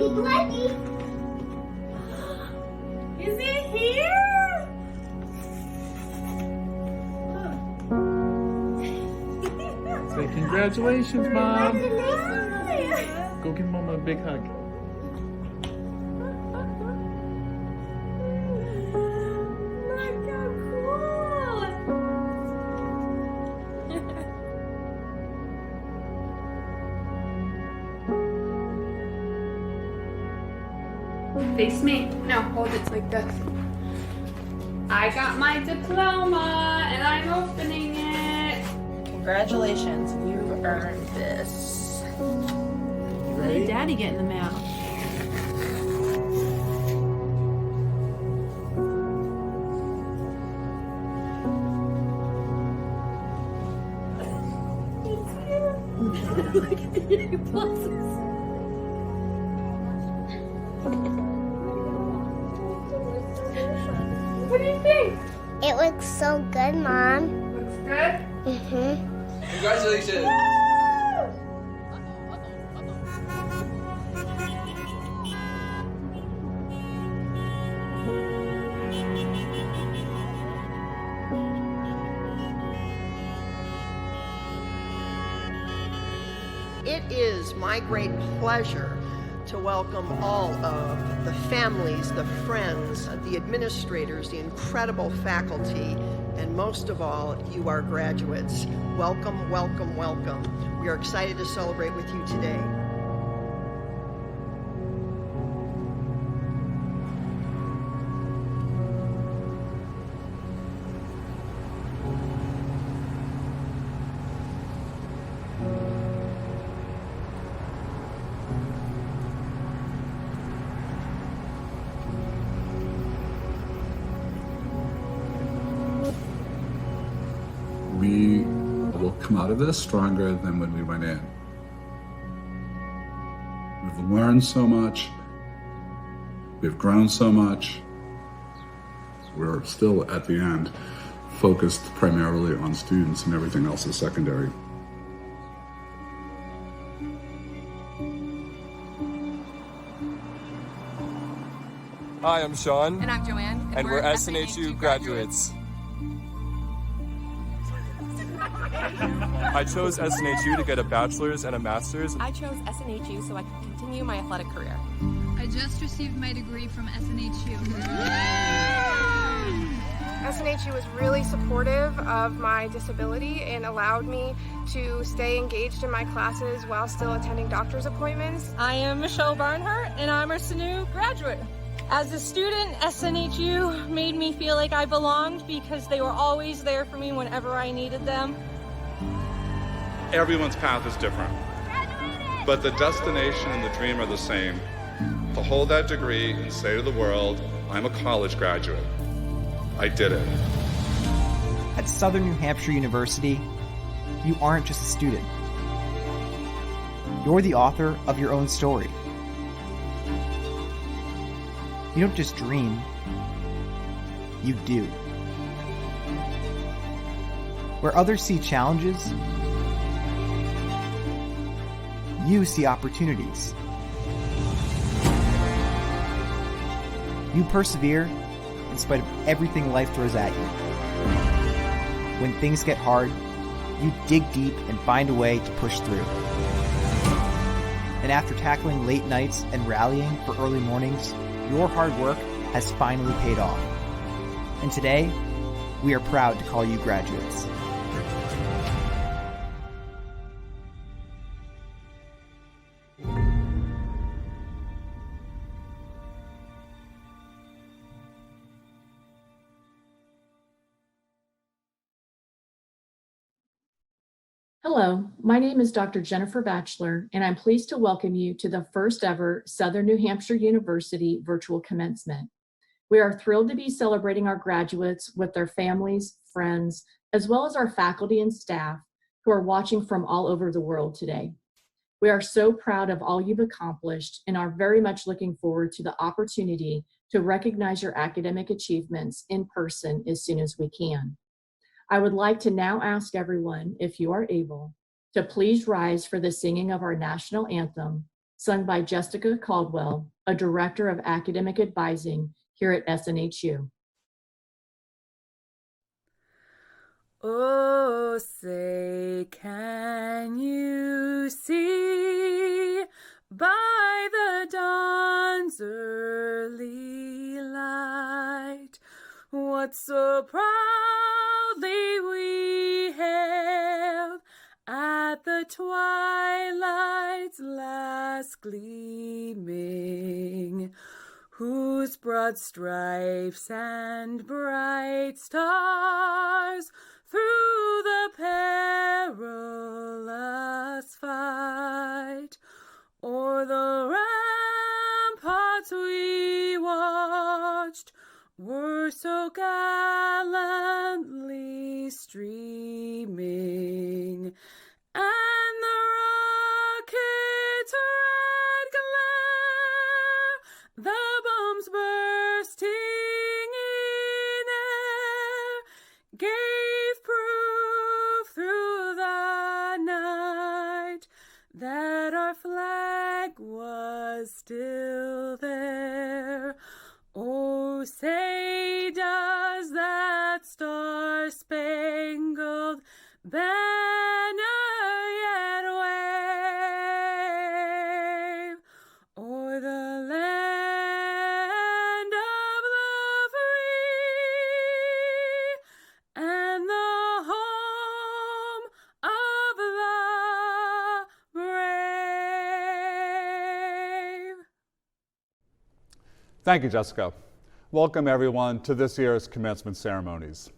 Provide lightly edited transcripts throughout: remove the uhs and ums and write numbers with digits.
Is it here? Say congratulations, Mom. Congratulations. Go give Mama a big hug. Look how cool. Face me. No, hold it like this. I got my diploma and I'm opening it. Congratulations, you've earned this. You ready? Daddy get in the mail? Look at the pluses. What do you think? It looks so good, Mom. Looks good? Mm-hmm. Congratulations! It is my great pleasure to welcome all of the families, the friends, the administrators, the incredible faculty, and most of all, you, our graduates. Welcome, welcome, welcome. We are excited to celebrate with you today. We will come out of this stronger than when we went in. We've learned so much. We've grown so much. We're still, at the end, focused primarily on students, and everything else is secondary. Hi, I'm Sean. And I'm Joanne. And we're SNHU graduates. I chose SNHU to get a bachelor's and a master's. I chose SNHU so I could continue my athletic career. I just received my degree from SNHU. SNHU was really supportive of my disability and allowed me to stay engaged in my classes while still attending doctor's appointments. I am Michelle Barnhart, and I'm a Snhu graduate. As a student, SNHU made me feel like I belonged because they were always there for me whenever I needed them. Everyone's path is different, but the destination and the dream are the same. To hold that degree and say to the world, I'm a college graduate. I did it. At Southern New Hampshire University, you aren't just a student. You're the author of your own story. You don't just dream, you do. Where others see challenges, you see opportunities. You persevere in spite of everything life throws at you. When things get hard, you dig deep and find a way to push through. And after tackling late nights and rallying for early mornings, your hard work has finally paid off. And today, we are proud to call you graduates. Hello, my name is Dr. Jennifer Batchelor, and I'm pleased to welcome you to the first ever Southern New Hampshire University virtual commencement. We are thrilled to be celebrating our graduates with their families, friends, as well as our faculty and staff who are watching from all over the world today. We are so proud of all you've accomplished and are very much looking forward to the opportunity to recognize your academic achievements in person as soon as we can. I would like to now ask everyone, if you are able, to please rise for the singing of our national anthem, sung by Jessica Caldwell, a Director of Academic Advising here at SNHU. Oh, say, can you see by the dawn's early light what so proudly we hailed at the twilight's last gleaming, whose broad stripes and bright stars through the perilous fight o'er the ramparts we watched were so gallantly streaming, and the rocket's red glare, the bombs bursting in air, gave proof through the night that our flag was still there. Oh, say does that star-spangled banner yet wave o'er the land of the free and the home of the brave? Thank you, Jessica. Welcome everyone to this year's commencement ceremonies.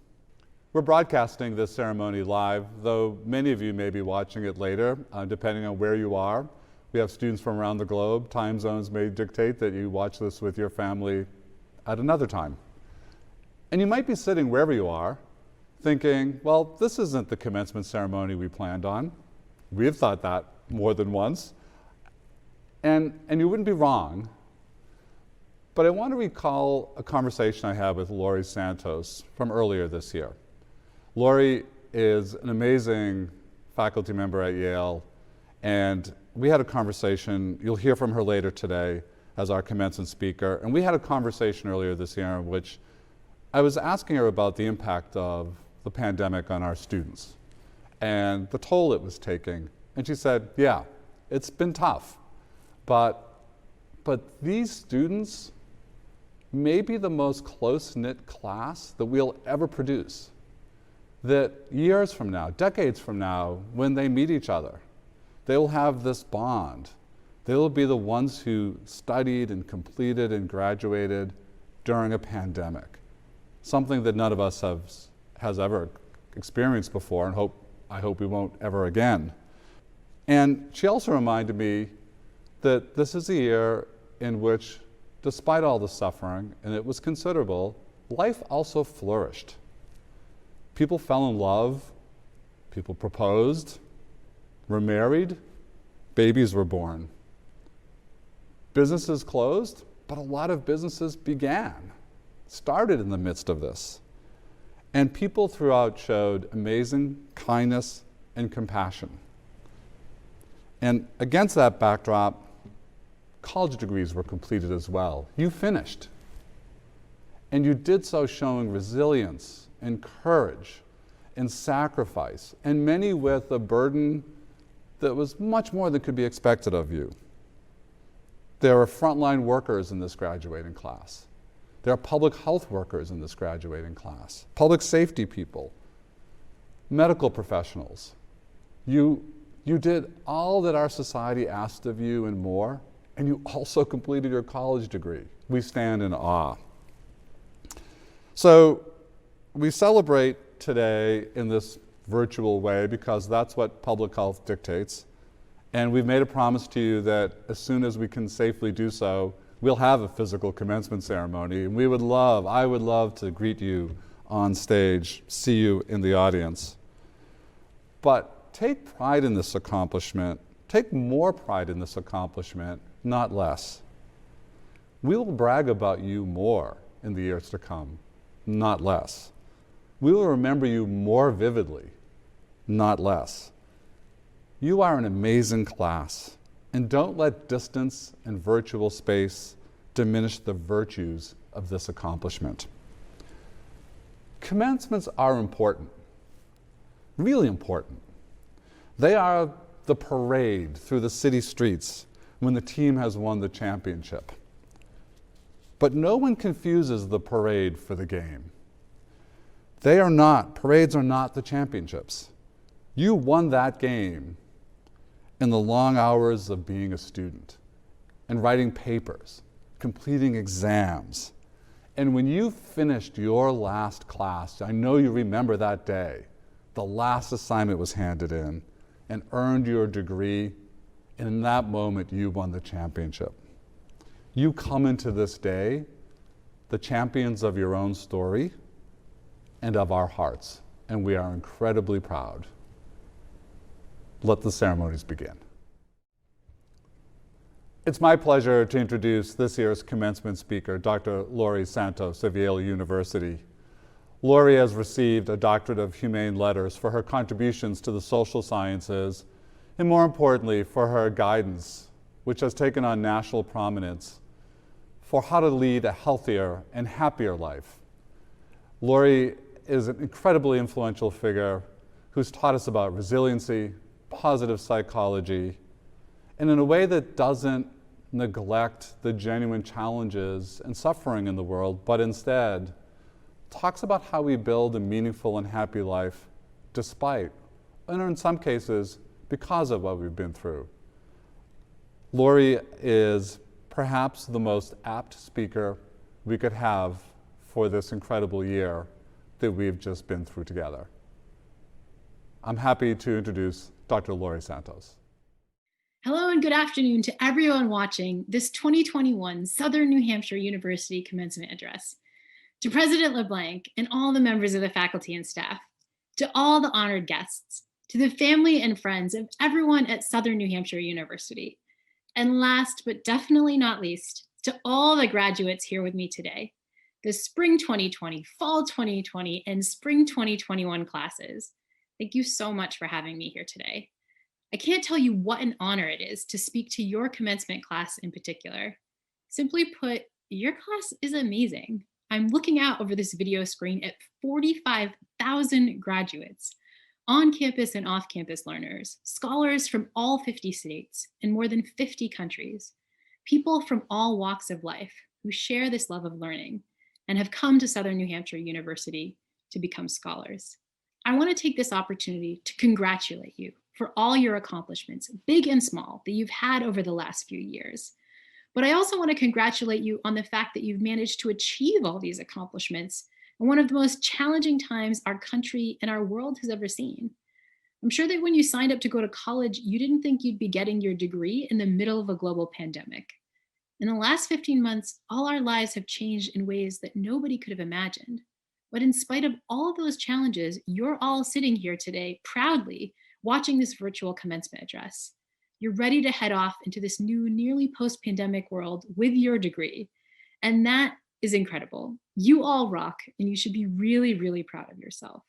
We're broadcasting this ceremony live, though many of you may be watching it later, depending on where you are. We have students from around the globe. Time zones may dictate that you watch this with your family at another time. And you might be sitting wherever you are, thinking, well, this isn't the commencement ceremony we planned on. We've thought that more than once. And you wouldn't be wrong. But I want to recall a conversation I had with Laurie Santos from earlier this year. Laurie is an amazing faculty member at Yale, and we had a conversation. You'll hear from her later today as our commencement speaker. And we had a conversation earlier this year in which I was asking her about the impact of the pandemic on our students and the toll it was taking. And she said, yeah, it's been tough, but these students may be the most close-knit class that we'll ever produce. That years from now, decades from now, when they meet each other, they will have this bond. They will be the ones who studied and completed and graduated during a pandemic, something that none of us has ever experienced before, and I hope we won't ever again. And she also reminded me that this is a year in which, despite all the suffering, and it was considerable, life also flourished. People fell in love, people proposed, were married, babies were born. Businesses closed, but a lot of businesses started in the midst of this. And people throughout showed amazing kindness and compassion. And against that backdrop, college degrees were completed as well. You finished. And you did so showing resilience and courage and sacrifice, and many with a burden that was much more than could be expected of you. There are frontline workers in this graduating class. There are public health workers in this graduating class, public safety people, medical professionals. You did all that our society asked of you and more, and you also completed your college degree. We stand in awe. So we celebrate today in this virtual way because that's what public health dictates. And we've made a promise to you that as soon as we can safely do so, we'll have a physical commencement ceremony. And I would love to greet you on stage, see you in the audience. But take pride in this accomplishment. Take more pride in this accomplishment, not less. We will brag about you more in the years to come, not less. We will remember you more vividly, not less. You are an amazing class. And don't let distance and virtual space diminish the virtues of this accomplishment. Commencements are important, really important. They are the parade through the city streets when the team has won the championship. But no one confuses the parade for the game. Parades are not the championships. You won that game in the long hours of being a student and writing papers, completing exams. And when you finished your last class, I know you remember that day, the last assignment was handed in and earned your degree, and in that moment you won the championship. You come into this day the champions of your own story and of our hearts, and we are incredibly proud. Let the ceremonies begin. It's my pleasure to introduce this year's commencement speaker, Dr. Laurie Santos of Yale University. Laurie has received a Doctorate of Humane Letters for her contributions to the social sciences, and more importantly, for her guidance, which has taken on national prominence for how to lead a healthier and happier life. Laurie is an incredibly influential figure who's taught us about resiliency, positive psychology, and in a way that doesn't neglect the genuine challenges and suffering in the world, but instead talks about how we build a meaningful and happy life despite, and in some cases, because of what we've been through. Laurie is perhaps the most apt speaker we could have for this incredible year that we've just been through together. I'm happy to introduce Dr. Laurie Santos. Hello and good afternoon to everyone watching this 2021 Southern New Hampshire University Commencement Address. To President LeBlanc and all the members of the faculty and staff, to all the honored guests, to the family and friends of everyone at Southern New Hampshire University, and last but definitely not least, to all the graduates here with me today, the Spring 2020, Fall 2020, and Spring 2021 classes. Thank you so much for having me here today. I can't tell you what an honor it is to speak to your commencement class in particular. Simply put, your class is amazing. I'm looking out over this video screen at 45,000 graduates, on-campus and off-campus learners, scholars from all 50 states and more than 50 countries, people from all walks of life who share this love of learning and have come to Southern New Hampshire University to become scholars. I want to take this opportunity to congratulate you for all your accomplishments, big and small, that you've had over the last few years. But I also want to congratulate you on the fact that you've managed to achieve all these accomplishments in one of the most challenging times our country and our world has ever seen. I'm sure that when you signed up to go to college, you didn't think you'd be getting your degree in the middle of a global pandemic. In the last 15 months, all our lives have changed in ways that nobody could have imagined. But in spite of all of those challenges, you're all sitting here today proudly watching this virtual commencement address. You're ready to head off into this new, nearly post-pandemic world with your degree. And that is incredible. You all rock, and you should be really, really proud of yourself.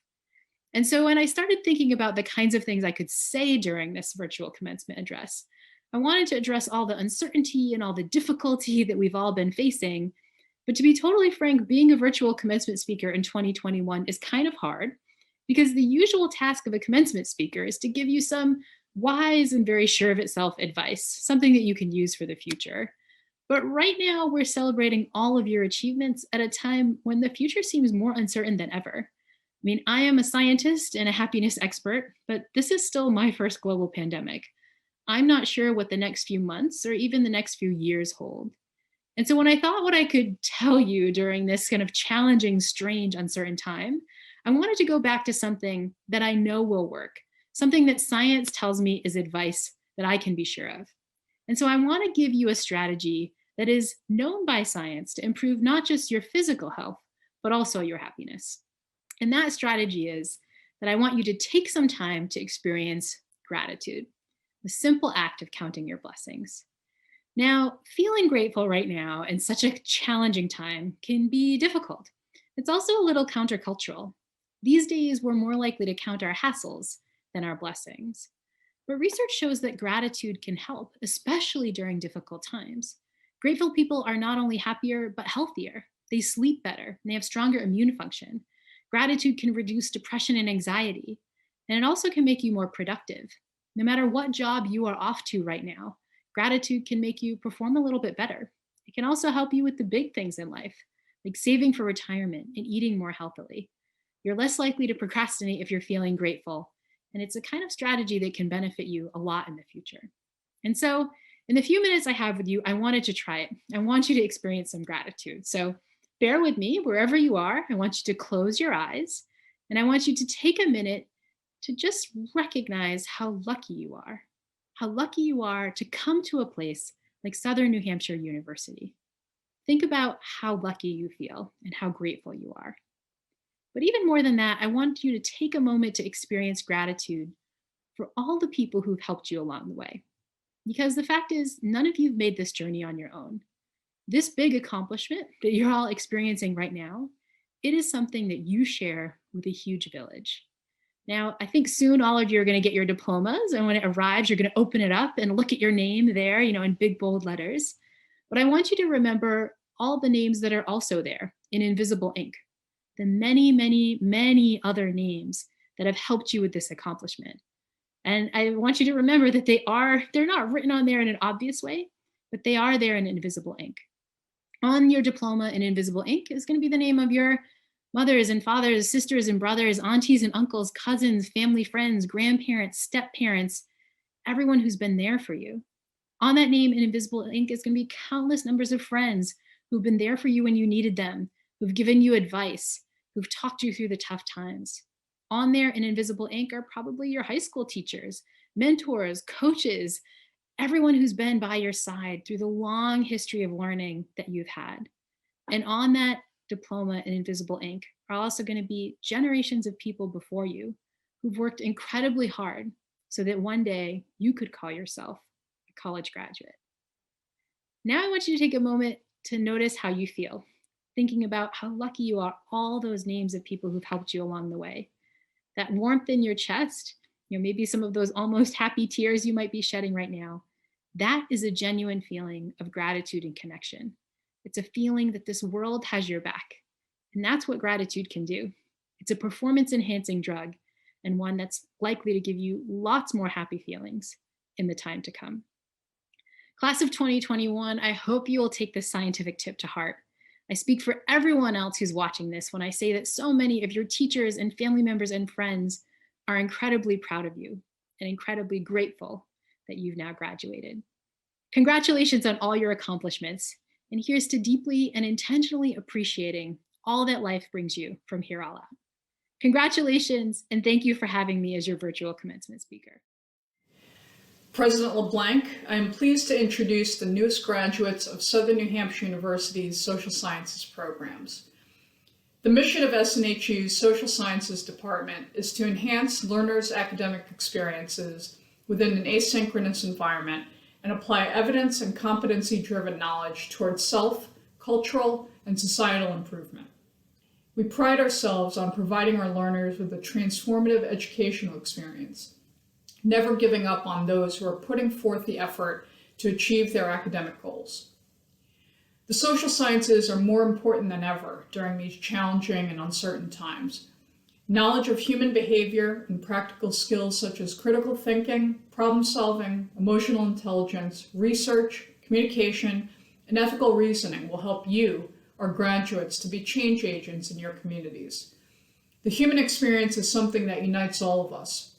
And so when I started thinking about the kinds of things I could say during this virtual commencement address, I wanted to address all the uncertainty and all the difficulty that we've all been facing. But to be totally frank, being a virtual commencement speaker in 2021 is kind of hard, because the usual task of a commencement speaker is to give you some wise and very sure of itself advice, something that you can use for the future. But right now, we're celebrating all of your achievements at a time when the future seems more uncertain than ever. I mean, I am a scientist and a happiness expert, but this is still my first global pandemic. I'm not sure what the next few months or even the next few years hold. And so when I thought what I could tell you during this kind of challenging, strange, uncertain time, I wanted to go back to something that I know will work, something that science tells me is advice that I can be sure of. And so I want to give you a strategy that is known by science to improve not just your physical health, but also your happiness. And that strategy is that I want you to take some time to experience gratitude, the simple act of counting your blessings. Now, feeling grateful right now in such a challenging time can be difficult. It's also a little countercultural. These days, we're more likely to count our hassles than our blessings. But research shows that gratitude can help, especially during difficult times. Grateful people are not only happier, but healthier. They sleep better, and they have stronger immune function. Gratitude can reduce depression and anxiety, and it also can make you more productive. No matter what job you are off to right now, gratitude can make you perform a little bit better. It can also help you with the big things in life, like saving for retirement and eating more healthily. You're less likely to procrastinate if you're feeling grateful, and it's a kind of strategy that can benefit you a lot in the future. And so, in the few minutes I have with you, I wanted to try it. I want you to experience some gratitude. So, bear with me wherever you are. I want you to close your eyes, and I want you to take a minute to just recognize how lucky you are to come to a place like Southern New Hampshire University. Think about how lucky you feel and how grateful you are. But even more than that, I want you to take a moment to experience gratitude for all the people who've helped you along the way. Because the fact is, none of you've made this journey on your own. This big accomplishment that you're all experiencing right now, it is something that you share with a huge village. Now, I think soon all of you are going to get your diplomas, and when it arrives, you're going to open it up and look at your name there, in big bold letters. But I want you to remember all the names that are also there in invisible ink, the many, many, many other names that have helped you with this accomplishment. And I want you to remember that they're not written on there in an obvious way, but they are there in invisible ink. On your diploma in invisible ink is going to be the name of your mothers and fathers, sisters and brothers, aunties and uncles, cousins, family, friends, grandparents, step-parents, everyone who's been there for you. On that name in invisible ink is going to be countless numbers of friends who've been there for you when you needed them, who've given you advice, who've talked you through the tough times. On there in invisible ink are probably your high school teachers, mentors, coaches, everyone who's been by your side through the long history of learning that you've had. And on that diploma in invisible ink are also going to be generations of people before you who've worked incredibly hard so that one day you could call yourself a college graduate. Now I want you to take a moment to notice how you feel, thinking about how lucky you are, all those names of people who've helped you along the way. That warmth in your chest, maybe some of those almost happy tears you might be shedding right now, that is a genuine feeling of gratitude and connection. It's a feeling that this world has your back. And that's what gratitude can do. It's a performance-enhancing drug, and one that's likely to give you lots more happy feelings in the time to come. Class of 2021, I hope you will take this scientific tip to heart. I speak for everyone else who's watching this when I say that so many of your teachers and family members and friends are incredibly proud of you and incredibly grateful that you've now graduated. Congratulations on all your accomplishments. And here's to deeply and intentionally appreciating all that life brings you from here all out. Congratulations, and thank you for having me as your virtual commencement speaker. President LeBlanc, I am pleased to introduce the newest graduates of Southern New Hampshire University's Social Sciences programs. The mission of SNHU's Social Sciences Department is to enhance learners' academic experiences within an asynchronous environment and apply evidence and competency-driven knowledge towards self, cultural, and societal improvement. We pride ourselves on providing our learners with a transformative educational experience, never giving up on those who are putting forth the effort to achieve their academic goals. The social sciences are more important than ever during these challenging and uncertain times. Knowledge of human behavior and practical skills such as critical thinking, problem solving, emotional intelligence, research, communication, and ethical reasoning will help you, our graduates, to be change agents in your communities. The human experience is something that unites all of us.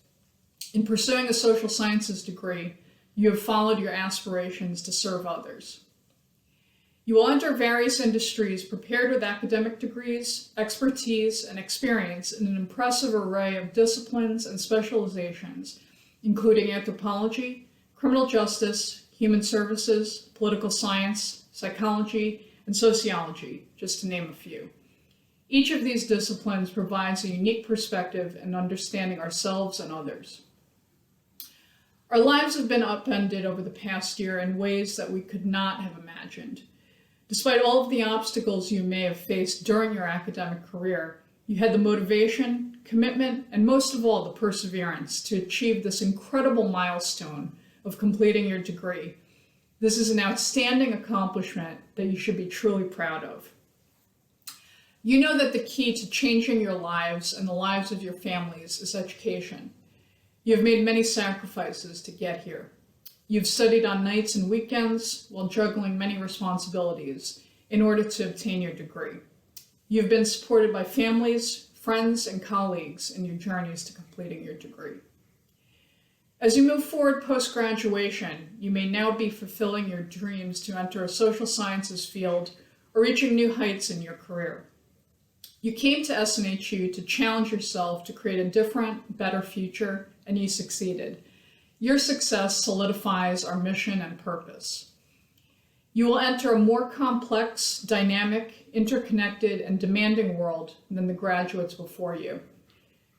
In pursuing a social sciences degree, you have followed your aspirations to serve others. You will enter various industries prepared with academic degrees, expertise, and experience in an impressive array of disciplines and specializations, including anthropology, criminal justice, human services, political science, psychology, and sociology, just to name a few. Each of these disciplines provides a unique perspective in understanding ourselves and others. Our lives have been upended over the past year in ways that we could not have imagined. Despite all of the obstacles you may have faced during your academic career, you had the motivation, commitment, and most of all, the perseverance to achieve this incredible milestone of completing your degree. This is an outstanding accomplishment that you should be truly proud of. You know that the key to changing your lives and the lives of your families is education. You have made many sacrifices to get here. You've studied on nights and weekends while juggling many responsibilities in order to obtain your degree. You've been supported by families, friends, and colleagues in your journeys to completing your degree. As you move forward post-graduation, you may now be fulfilling your dreams to enter a social sciences field or reaching new heights in your career. You came to SNHU to challenge yourself to create a different, better future, and you succeeded. Your success solidifies our mission and purpose. You will enter a more complex, dynamic, interconnected, and demanding world than the graduates before you.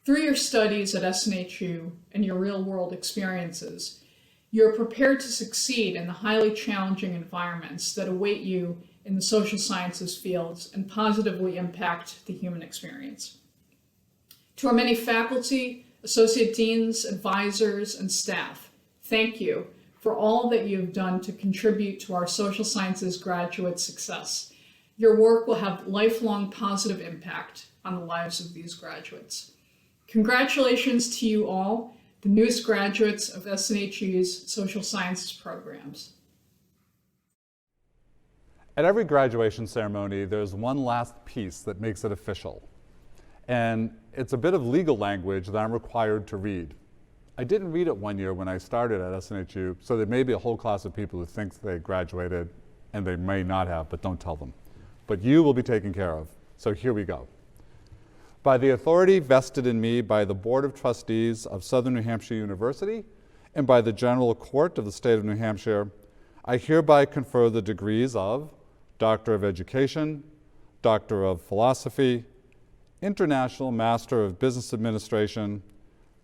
Through your studies at SNHU and your real-world experiences, you are prepared to succeed in the highly challenging environments that await you in the social sciences fields and positively impact the human experience. To our many faculty, associate deans, advisors, and staff, thank you for all that you have done to contribute to our social sciences graduate success. Your work will have lifelong positive impact on the lives of these graduates. Congratulations to you all, the newest graduates of SNHU's social sciences programs. At every graduation ceremony, there's one last piece that makes it official. And it's a bit of legal language that I'm required to read. I didn't read it one year when I started at SNHU, so there may be a whole class of people who think they graduated, and they may not have, but don't tell them. But you will be taken care of, so here we go. By the authority vested in me by the Board of Trustees of Southern New Hampshire University and by the General Court of the State of New Hampshire, I hereby confer the degrees of Doctor of Education, Doctor of Philosophy, International Master of Business Administration,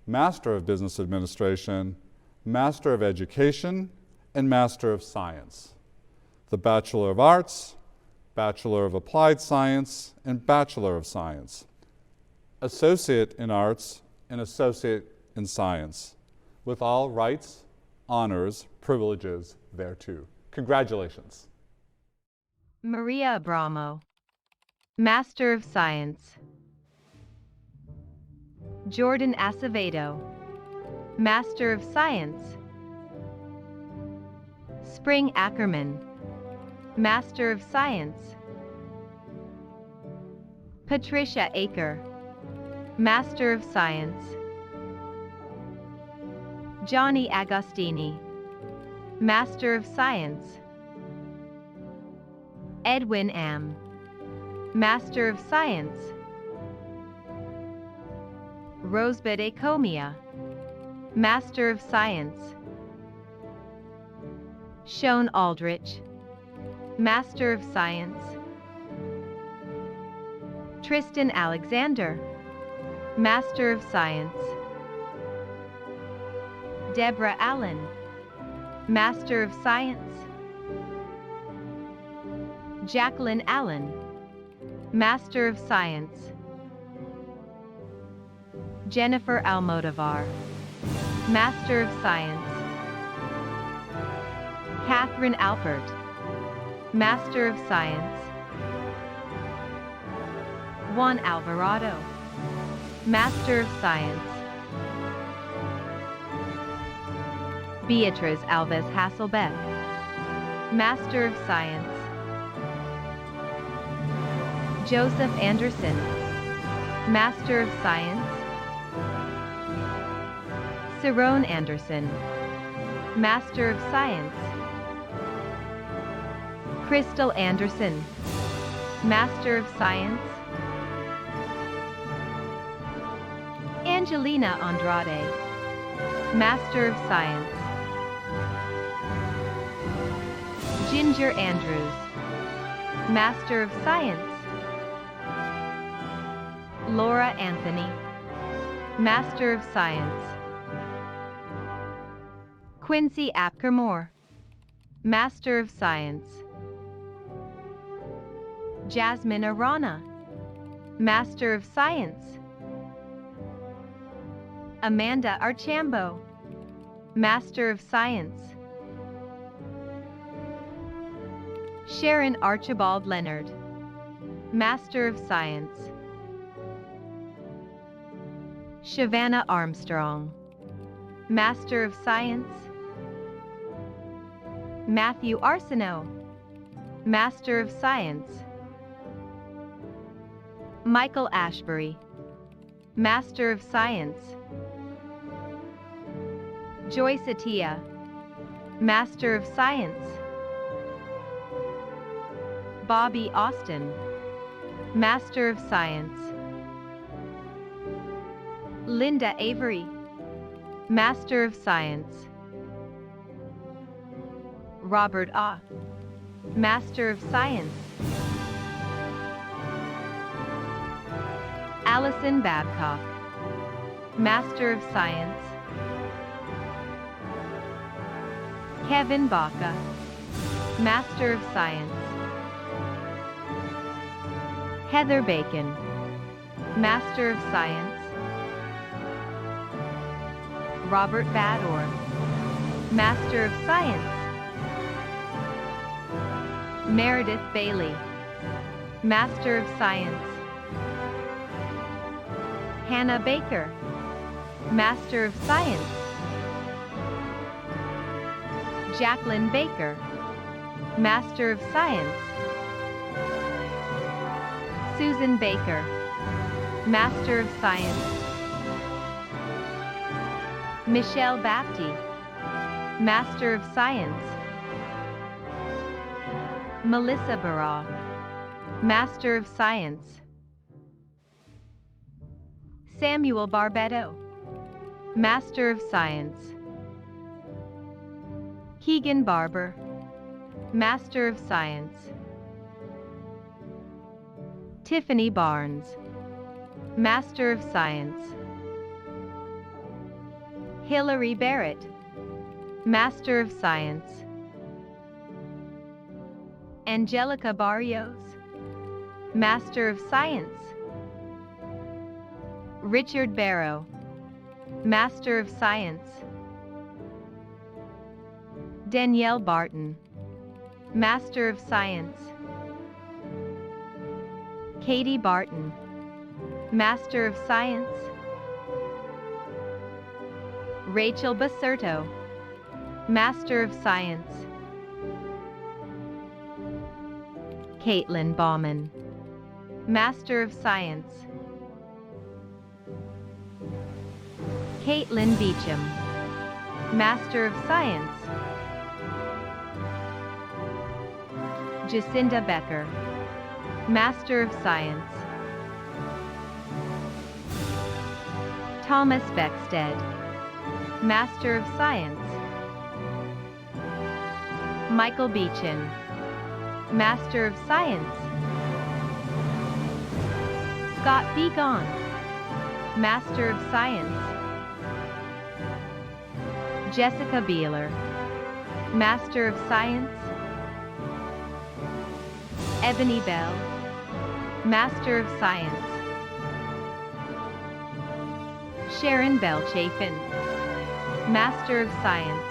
Master of Business Administration, Master of Education, and Master of Science. The Bachelor of Arts, Bachelor of Applied Science, and Bachelor of Science. Associate in Arts, and Associate in Science, with all rights, honors, privileges thereto. Congratulations. Maria Abramo, Master of Science. Jordan Acevedo, Master of Science. Spring Ackerman, Master of Science. Patricia Aker, Master of Science. Johnny Agostini, Master of Science. Edwin Am, Master of Science. Rosebud Acomia, Master of Science. Shone Aldrich, Master of Science. Tristan Alexander, Master of Science. Deborah Allen, Master of Science. Jacqueline Allen, Master of Science. Jennifer Almodovar, Master of Science. Catherine Alpert, Master of Science. Juan Alvarado, Master of Science. Beatrice Alves Hasselbeck, Master of Science. Joseph Anderson, Master of Science. Cerrone Anderson, Master of Science. Crystal Anderson, Master of Science. Angelina Andrade, Master of Science. Ginger Andrews, Master of Science. Laura Anthony, Master of Science. Quincy Apker-Moore, Master of Science. Jasmine Arana, Master of Science. Amanda Archambault, Master of Science. Sharon Archibald Leonard, Master of Science. Shavannah Armstrong, Master of Science. Matthew Arsenault, Master of Science. Michael Ashbury, Master of Science. Joyce Atia, Master of Science. Bobby Austin, Master of Science. Linda Avery, Master of Science. Robert Ah, Master of Science. Allison Babcock, Master of Science. Kevin Baca, Master of Science. Heather Bacon, Master of Science. Robert Bador, Master of Science. Meredith Bailey, Master of Science. Hannah Baker, Master of Science. Jacqueline Baker, Master of Science. Susan Baker, Master of Science. Michelle Bapti, Master of Science. Melissa Barra, Master of Science. Samuel Barbetto, Master of Science. Keegan Barber, Master of Science. Tiffany Barnes, Master of Science. Hillary Barrett, Master of Science. Angelica Barrios, Master of Science. Richard Barrow, Master of Science. Danielle Barton, Master of Science. Katie Barton, Master of Science. Rachel Baserto, Master of Science. Caitlin Bauman, Master of Science. Caitlin Beecham, Master of Science. Jacinda Becker, Master of Science. Thomas Beckstead, Master of Science. Michael Beechin, Master of Science. Scott Begon, Master of Science. Jessica Beeler, Master of Science. Ebony Bell, Master of Science. Sharon Bell Chafin, Master of Science.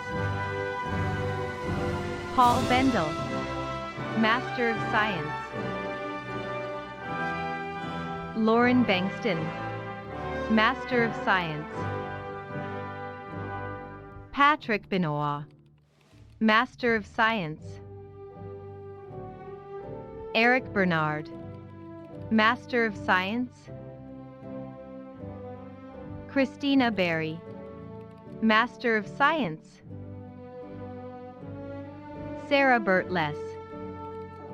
Paul Bendel, Master of Science. Lauren Bankston, Master of Science. Patrick Benoit, Master of Science. Eric Bernard, Master of Science. Christina Berry, Master of Science. Sarah Burtless,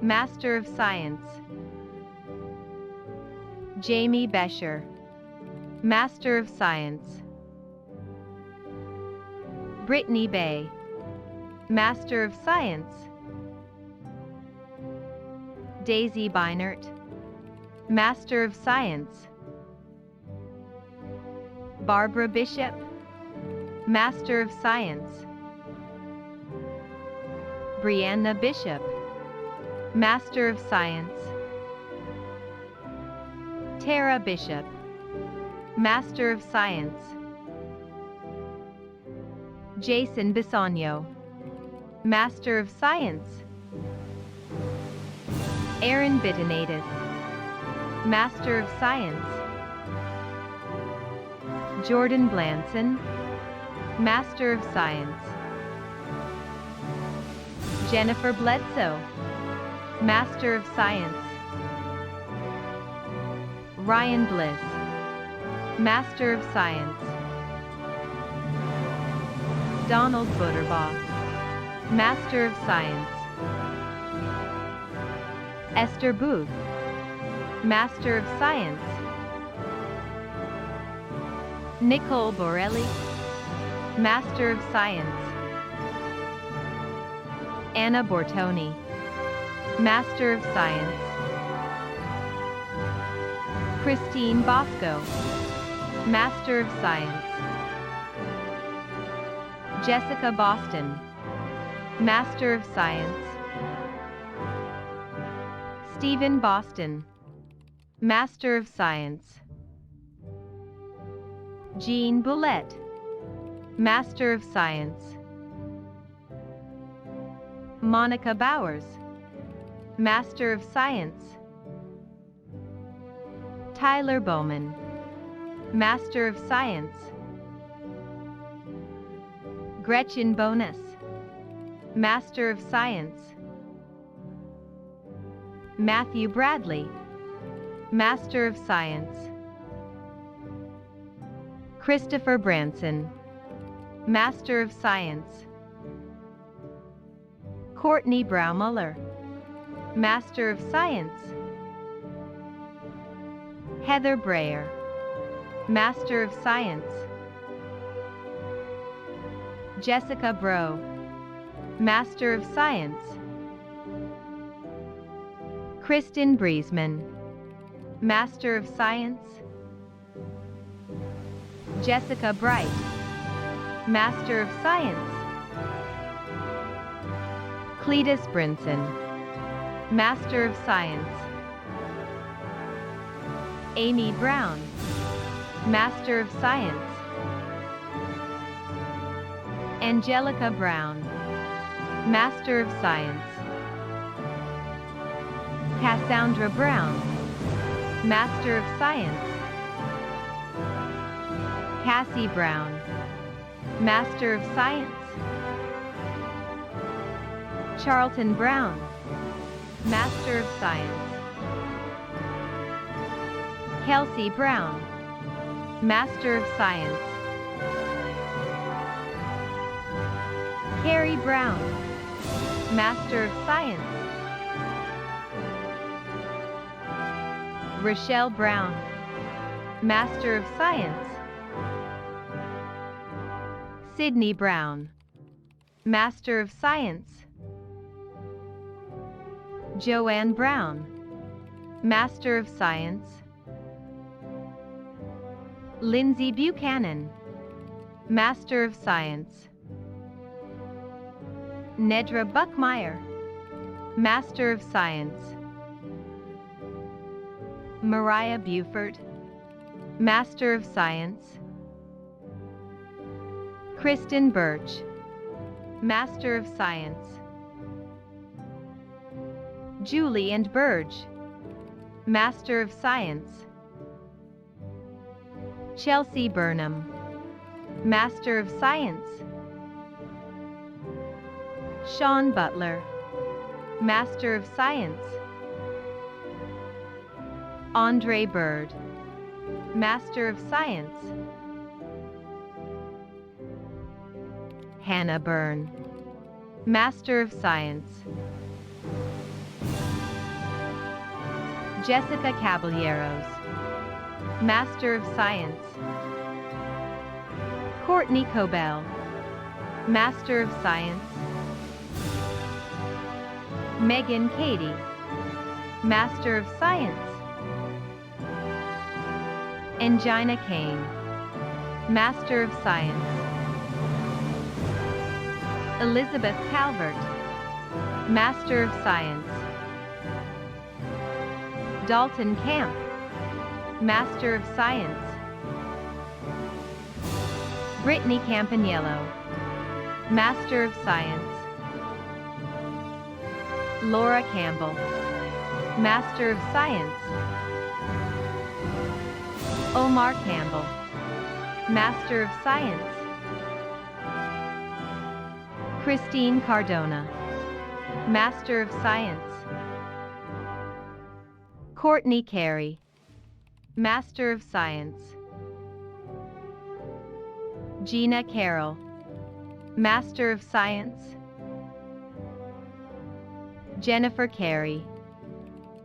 Master of Science. Jamie Bescher, Master of Science. Brittany Bay, Master of Science. Daisy Beinert, Master of Science. Barbara Bishop, Master of Science. Brianna Bishop, Master of Science. Tara Bishop, Master of Science. Jason Bisogno, Master of Science. Aaron Bitinatis, Master of Science. Jordan Blanson, Master of Science. Jennifer Bledsoe, Master of Science. Ryan Bliss, Master of Science. Donald Butterbaugh, Master of Science. Esther Booth, Master of Science. Nicole Borelli, Master of Science. Anna Bortoni, Master of Science. Christine Bosco, Master of Science. Jessica Boston, Master of Science. Stephen Boston, Master of Science. Jean Boulette, Master of Science. Monica Bowers, Master of Science. Tyler Bowman, Master of Science. Gretchen Bonus, Master of Science. Matthew Bradley, Master of Science. Christopher Branson, Master of Science. Courtney Braumuller, Master of Science. Heather Breyer, Master of Science. Jessica Bro, Master of Science. Kristen Briesman, Master of Science. Jessica Bright, Master of Science. Cletus Brinson, Master of Science. Amy Brown, Master of Science. Angelica Brown, Master of Science. Cassandra Brown, Master of Science. Cassie Brown, Master of Science. Charlton Brown, Master of Science. Kelsey Brown, Master of Science. Carrie Brown, Master of Science. Rochelle Brown, Master of Science. Sydney Brown, Master of Science. Joanne Brown, Master of Science. Lindsay Buchanan, Master of Science. Nedra Buckmeyer, Master of Science. Mariah Buford, Master of Science. Kristen Birch, Master of Science. Julie and Burge, Master of Science. Chelsea Burnham, Master of Science. Sean Butler, Master of Science. Andre Bird, Master of Science. Hannah Byrne, Master of Science. Jessica Caballeros, Master of Science. Courtney Cobell, Master of Science. Megan Cady, Master of Science. Angina Kane, Master of Science. Elizabeth Calvert, Master of Science. Dalton Camp, Master of Science. Brittany Campaniello, Master of Science. Laura Campbell, Master of Science. Omar Campbell, Master of Science. Christine Cardona, Master of Science. Courtney Carey, Master of Science. Gina Carroll, Master of Science. Jennifer Carey,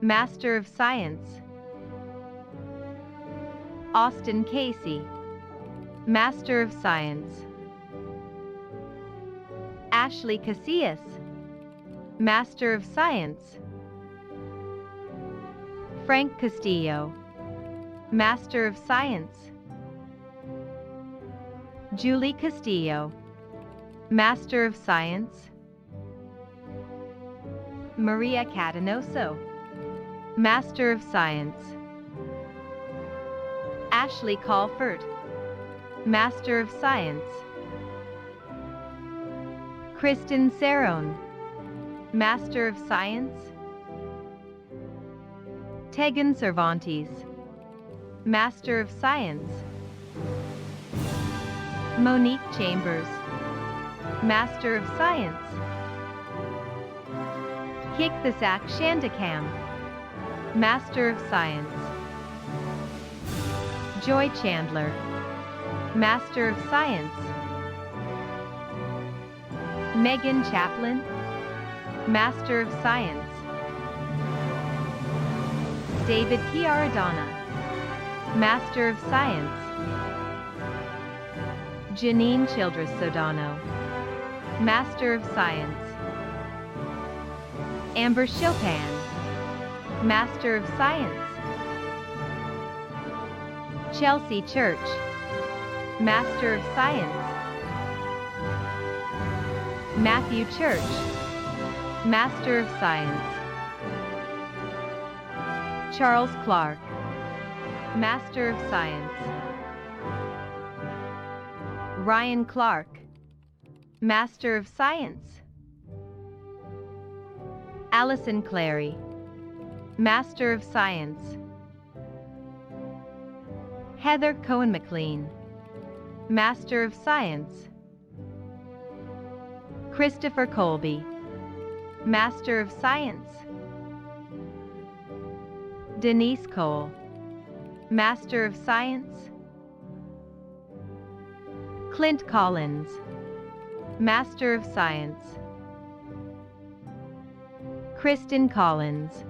Master of Science. Austin Casey, Master of Science. Ashley Casillas, Master of Science. Frank Castillo, Master of Science. Julie Castillo, Master of Science. Maria Catanoso, Master of Science. Ashley Calford, Master of Science. Kristen Cerrone, Master of Science. Tegan Cervantes, Master of Science. Monique Chambers, Master of Science. Kick the Sack Shandakam, Master of Science. Joy Chandler, Master of Science. Megan Chaplin, Master of Science. David Chiaradonna, Master of Science. Janine Childress Sodano, Master of Science. Amber Chopin, Master of Science. Chelsea Church, Master of Science. Matthew Church, Master of Science. Charles Clark, Master of Science. Ryan Clark, Master of Science. Allison Clary, Master of Science. Heather Cohen McLean, Master of Science. Christopher Colby, Master of Science. Denise Cole, Master of Science. Clint Collins, Master of Science. Kristen Collins,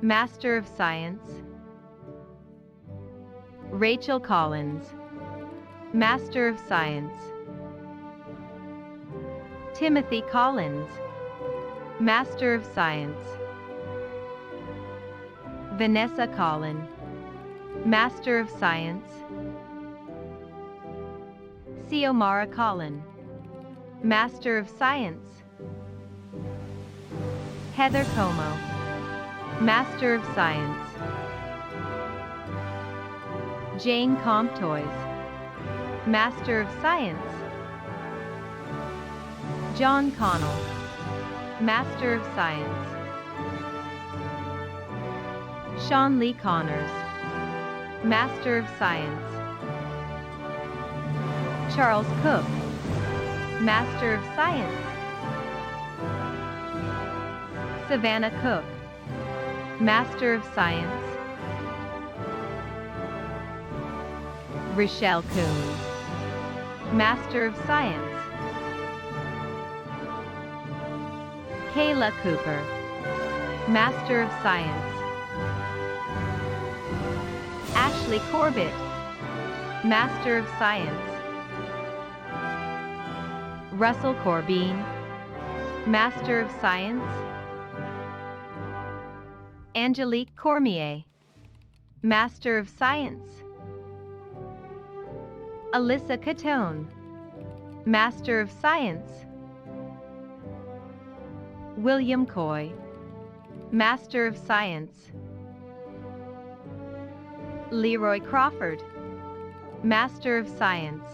Master of Science. Rachel Collins, Master of Science. Timothy Collins, Master of Science. Vanessa Collin, Master of Science. Xiomara Collin, Master of Science. Heather Como, Master of Science. Jane Comptoys, Master of Science. John Connell, Master of Science. Sean Lee Connors, Master of Science. Charles Cook, Master of Science. Savannah Cook, Master of Science. Rochelle Coons, Master of Science. Kayla Cooper, Master of Science. Ashley Corbett, Master of Science. Russell Corbeen, Master of Science. Angelique Cormier, Master of Science. Alyssa Catone, Master of Science. William Coy, Master of Science. Leroy Crawford, Master of Science.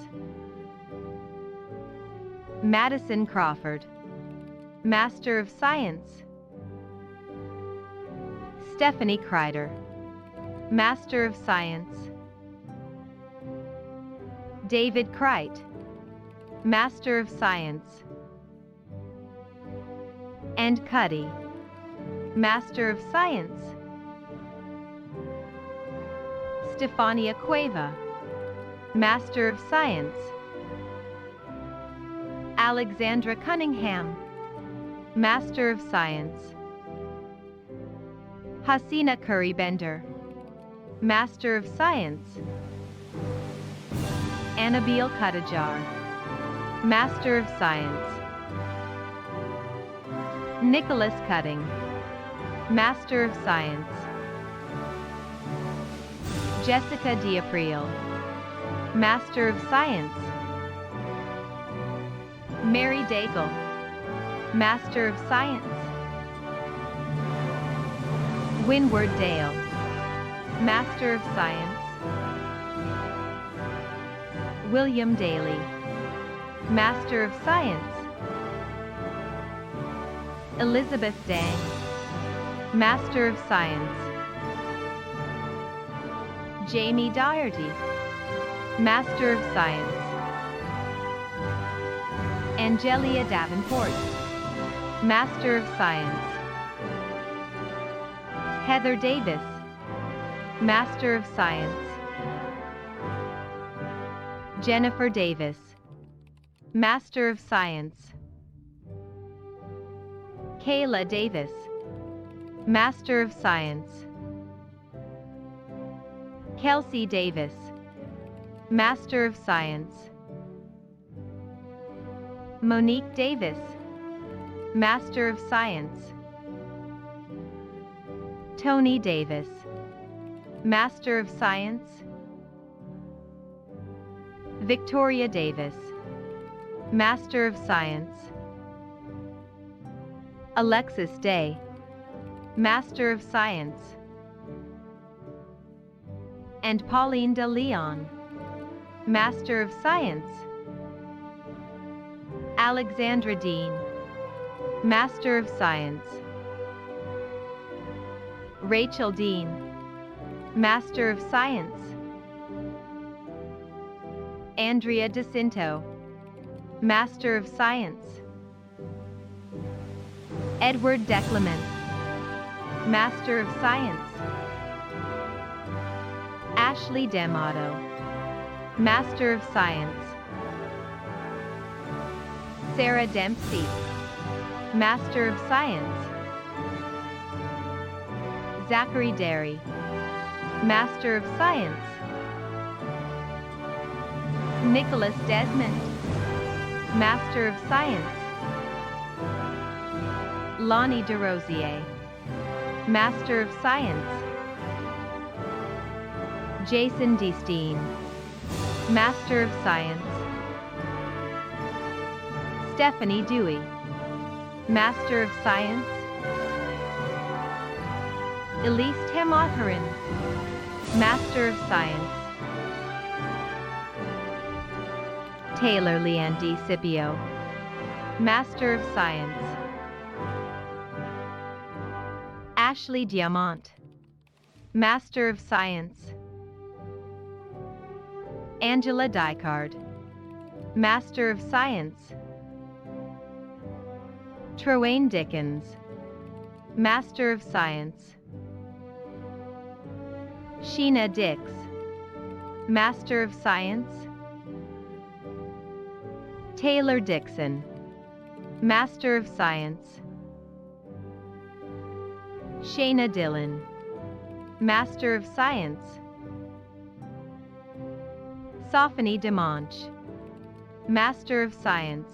Madison Crawford, Master of Science. Stephanie Kreider, Master of Science. David Kreit, Master of Science. And Cuddy, Master of Science. Stefania Cueva, Master of Science. Alexandra Cunningham, Master of Science. Hasina Curry-Bender, Master of Science. Annabelle Kutajar, Master of Science. Nicholas Cutting, Master of Science. Jessica Diapriel, Master of Science. Mary Daigle, Master of Science. Winward Dale, Master of Science. William Daly, Master of Science. Elizabeth Dang, Master of Science. Jamie Doherty, Master of Science. Angelia Davenport, Master of Science. Heather Davis, Master of Science. Jennifer Davis, Master of Science. Kayla Davis, Master of Science. Kelsey Davis, Master of Science. Monique Davis, Master of Science. Tony Davis, Master of Science. Victoria Davis, Master of Science. Alexis Day, Master of Science. And Pauline de Leon, Master of Science. Alexandra Dean, Master of Science. Rachel Dean, Master of Science. Andrea DeCinto, Master of Science. Edward Declement, Master of Science. Ashley D'Amato, Master of Science. Sarah Dempsey, Master of Science. Zachary Derry, Master of Science. Nicholas Desmond, Master of Science. Lonnie DeRosier, Master of Science. Jason Deasteen, Master of Science. Stephanie Dewey, Master of Science. Elise Temotherin, Master of Science. Taylor Leanne D. Scipio, Master of Science. Ashley Diamant, Master of Science. Angela Dykard, Master of Science. Trowaine Dickens, Master of Science. Sheena Dix, Master of Science. Taylor Dixon, Master of Science. Shayna Dillon, Master of Science. Sophanie DeMonch, Master of Science.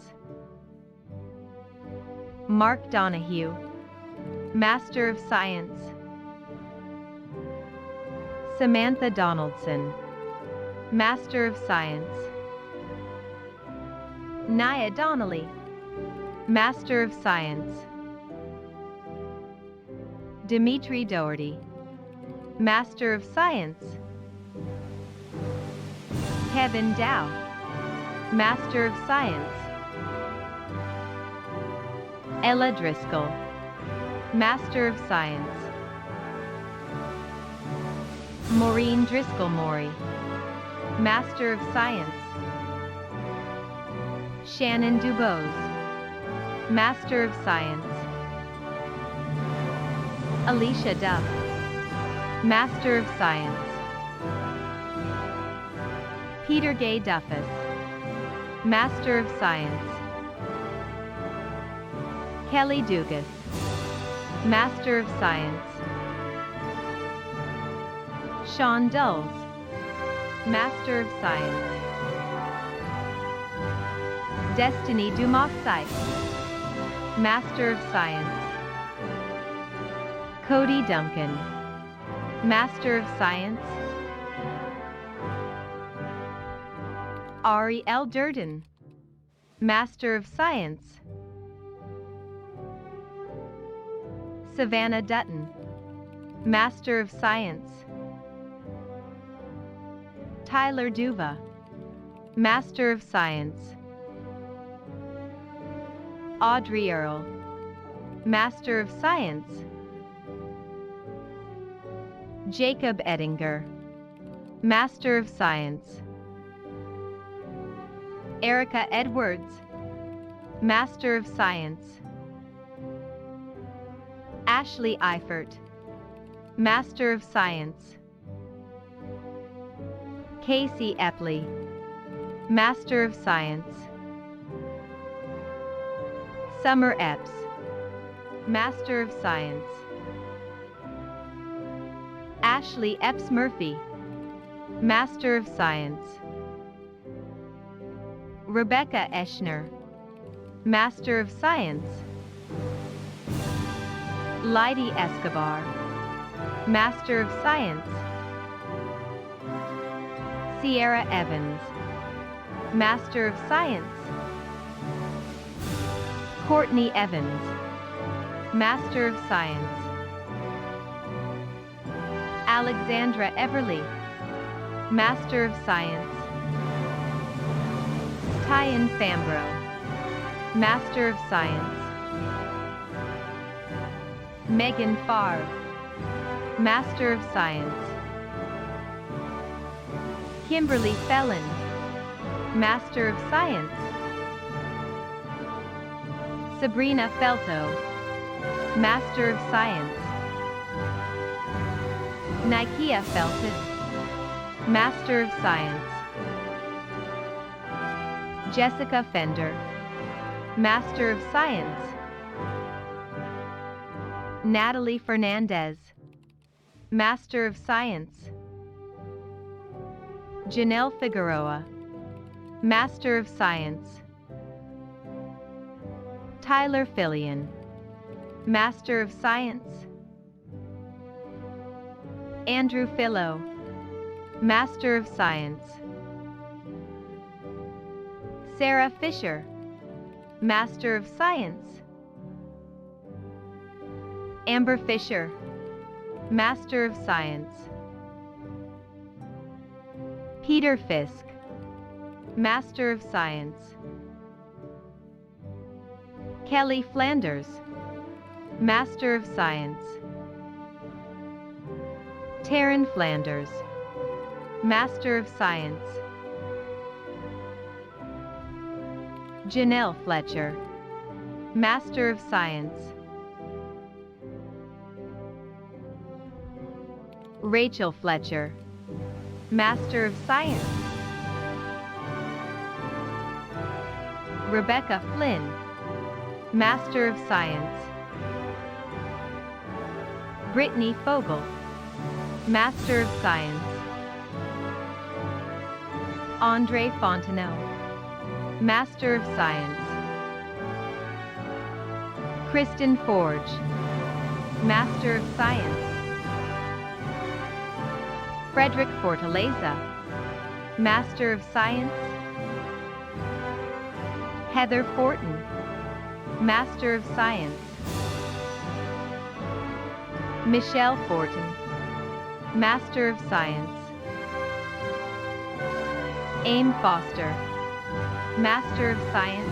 Mark Donahue, Master of Science. Samantha Donaldson, Master of Science. Nia Donnelly, Master of Science. Dimitri Doherty, Master of Science. Kevin Dow, Master of Science. Ella Driscoll, Master of Science. Maureen Driscoll-Morey, Master of Science. Shannon Dubose, Master of Science. Alicia Duff, Master of Science. Peter Gay Duffus, Master of Science. Kelly Dugas, Master of Science. Sean Dulles, Master of Science. Destiny Dumas-Sykes, Master of Science. Cody Duncan, Master of Science. Ari L. Durden, Master of Science. Savannah Dutton, Master of Science. Tyler Duva, Master of Science. Audrey Earle, Master of Science. Jacob Ettinger, Master of Science. Erica Edwards, Master of Science. Ashley Eifert, Master of Science. Casey Epley, Master of Science. Summer Epps, Master of Science. Ashley Epps Murphy, Master of Science. Rebecca Eschner, Master of Science. Lydie Escobar, Master of Science. Sierra Evans, Master of Science. Courtney Evans, Master of Science. Alexandra Everly, Master of Science. Tyan Fambro, Master of Science. Megan Favre, Master of Science. Kimberly Felon, Master of Science. Sabrina Felto, Master of Science. Nikia Felton, Master of Science. Jessica Fender, Master of Science. Natalie Fernandez, Master of Science. Janelle Figueroa, Master of Science. Tyler Fillion, Master of Science. Andrew Fillo, Master of Science. Sarah Fisher, Master of Science. Amber Fisher, Master of Science. Peter Fisk, Master of Science. Kelly Flanders, Master of Science. Taryn Flanders, Master of Science. Janelle Fletcher, Master of Science. Rachel Fletcher, Master of Science. Rebecca Flynn, Master of Science. Brittany Fogel, Master of Science. Andre Fontenot, Master of Science. Kristen Forge, Master of Science. Frederick Fortaleza, Master of Science. Heather Fortin, Master of Science. Michelle Fortin, Master of Science. Aim Foster, Master of Science.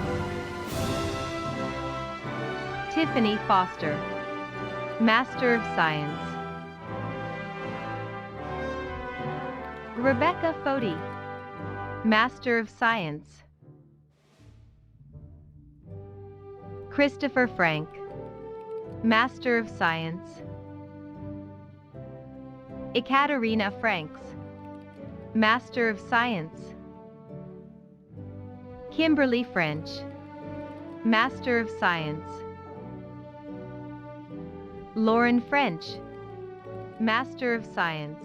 Tiffany Foster, Master of Science. Rebecca Foti, Master of Science. Christopher Frank, Master of Science. Ekaterina Franks, Master of Science. Kimberly French, Master of Science. Lauren French, Master of Science.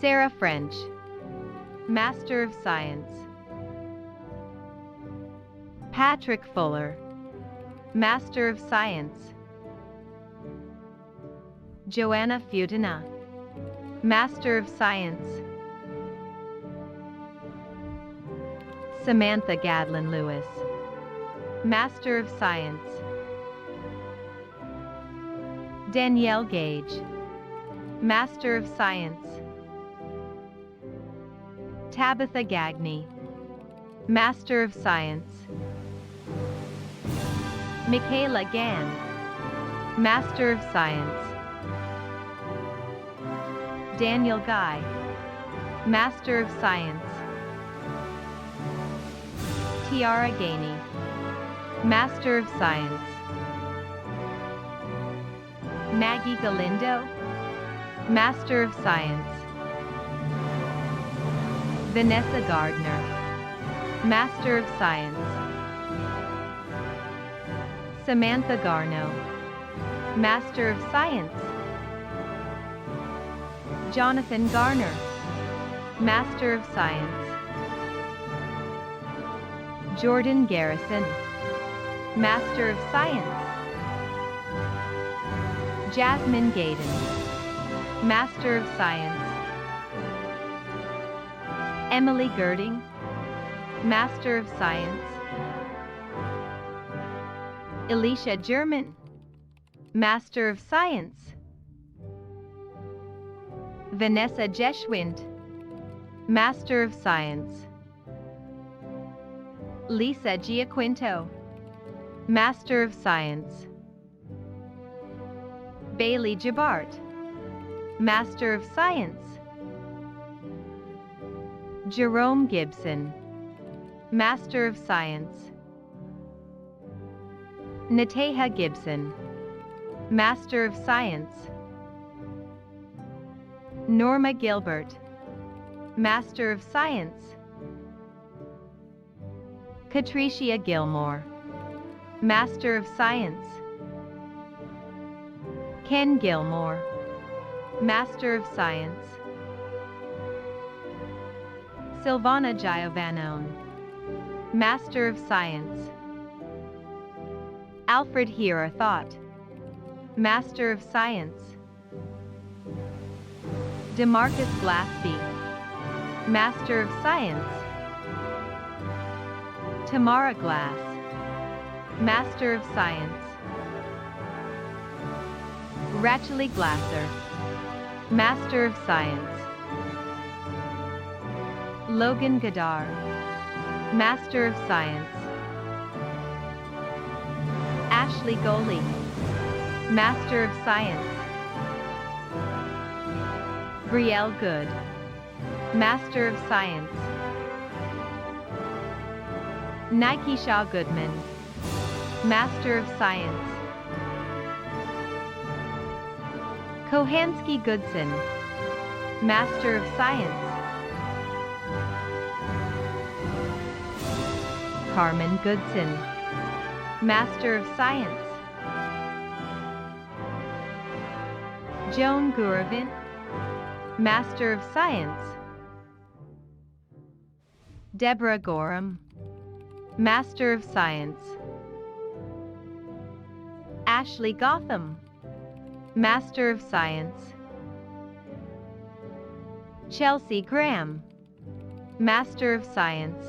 Sarah French, Master of Science. Patrick Fuller, Master of Science. Joanna Fudina, Master of Science. Samantha Gadlin Lewis, Master of Science. Danielle Gage, Master of Science. Tabitha Gagne, Master of Science. Michaela Gann, Master of Science. Daniel Guy, Master of Science. Tiara Gainey, Master of Science. Maggie Galindo, Master of Science. Vanessa Gardner, Master of Science. Samantha Garno, Master of Science. Jonathan Garner, Master of Science. Jordan Garrison, Master of Science. Jasmine Gaydon, Master of Science. Emily Girding, Master of Science. Alicia German, Master of Science. Vanessa Jeschwind, Master of Science. Lisa Giaquinto, Master of Science. Bailey Jabart, Master of Science. Jerome Gibson, Master of Science. Nateha Gibson, Master of Science. Norma Gilbert, Master of Science. Catricia Gilmore, Master of Science. Ken Gilmore, Master of Science. Silvana Giovanone, Master of Science. Alfred Hearer Thought, Master of Science. DeMarcus Glaspie, Master of Science. Tamara Glass, Master of Science. Racheli Glasser, Master of Science. Logan Goddard, Master of Science. Ashley Goley, Master of Science. Brielle Good, Master of Science. Nike Shaw Goodman, Master of Science. Kohansky Goodson, Master of Science. Carmen Goodson, Master of Science. Joan Gurevin, Master of Science. Deborah Gorham, Master of Science. Ashley Gotham, Master of Science. Chelsea Graham, Master of Science.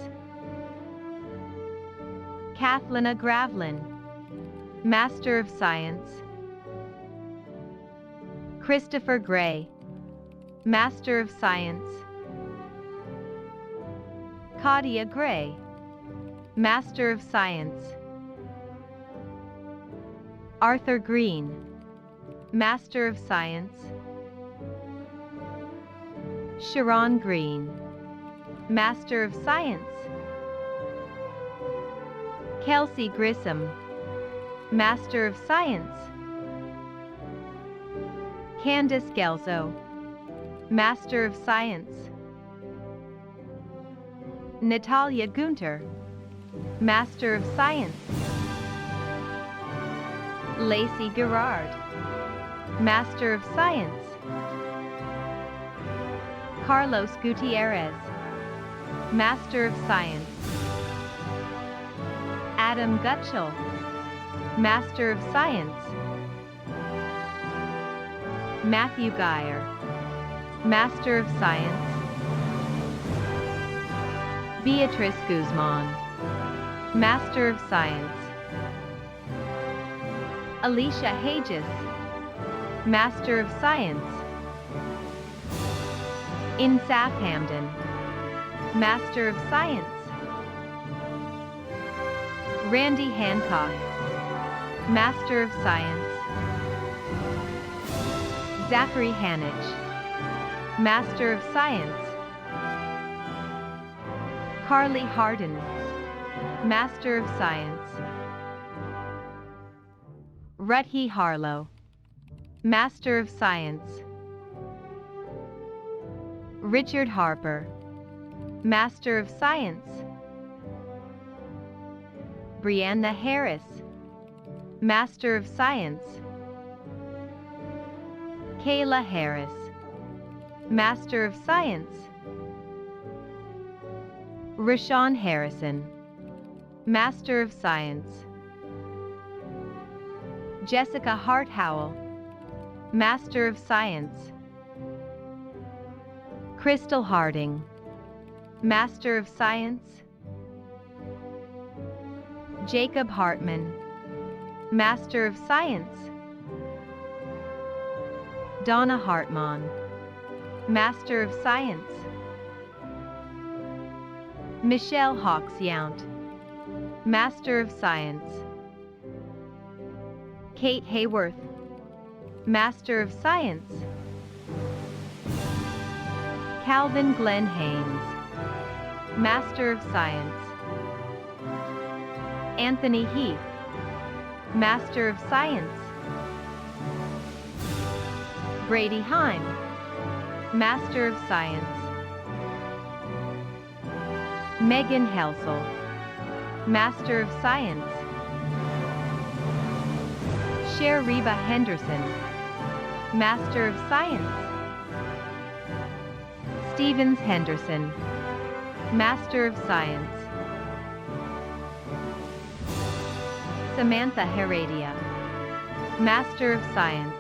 Kathleen Gravlin, Master of Science. Christopher Gray, Master of Science. Claudia Gray, Master of Science. Arthur Green, Master of Science. Sharon Green, Master of Science. Kelsey Grissom, Master of Science. Candace Gelzo, Master of Science. Natalia Gunter, Master of Science. Lacey Gerard, Master of Science. Carlos Gutierrez, Master of Science. Adam Gutschel, Master of Science. Matthew Geyer, Master of Science. Beatrice Guzman, Master of Science. Alicia Hages, Master of Science. Insaf Hamden, Master of Science. Randy Hancock, Master of Science. Zachary Hanich, Master of Science. Carly Hardin, Master of Science. Ruthy Harlow, Master of Science. Richard Harper, Master of Science. Brianna Harris, Master of Science. Kayla Harris, Master of Science. Rashawn Harrison, Master of Science. Jessica Hart-Howell, Master of Science. Crystal Harding, Master of Science. Jacob Hartman, Master of Science. Donna Hartman, Master of Science. Michelle Hawks Yount, Master of Science. Kate Hayworth, Master of Science. Calvin Glenn Haynes, Master of Science. Anthony Heath, Master of Science. Brady Heim, Master of Science. Megan Helsel, Master of Science. Sherriba Henderson, Master of Science. Stevens Henderson, Master of Science. Samantha Heredia, Master of Science.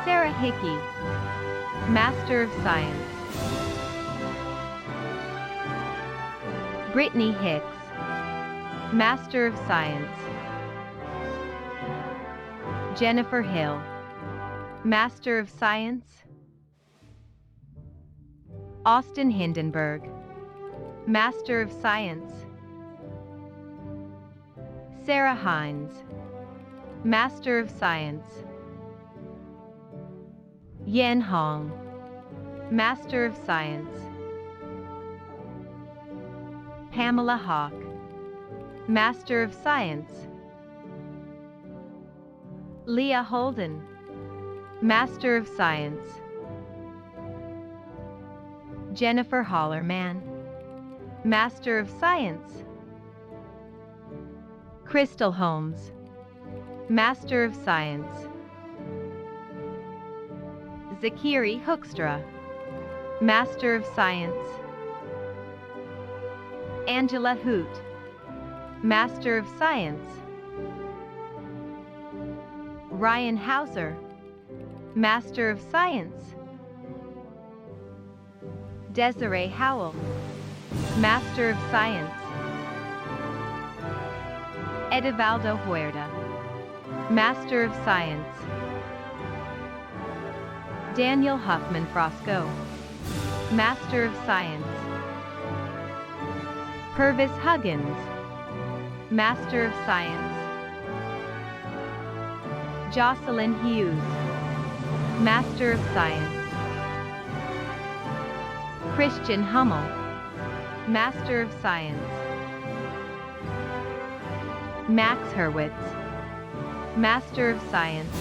Sarah Hickey, Master of Science. Brittany Hicks, Master of Science. Jennifer Hill, Master of Science. Austin Hindenburg, Master of Science. Sarah Hines, Master of Science. Yen Hong, Master of Science. Pamela Hawk, Master of Science. Leah Holden, Master of Science. Jennifer Hollerman, Master of Science. Crystal Holmes, Master of Science. Zakiri Hoekstra, Master of Science. Angela Hoot, Master of Science. Ryan Hauser, Master of Science. Desiree Howell, Master of Science. Edivaldo Huerta, Master of Science. Daniel Huffman Frosco, Master of Science. Purvis Huggins, Master of Science. Jocelyn Hughes, Master of Science. Christian Hummel, Master of Science. Max Hurwitz, Master of Science.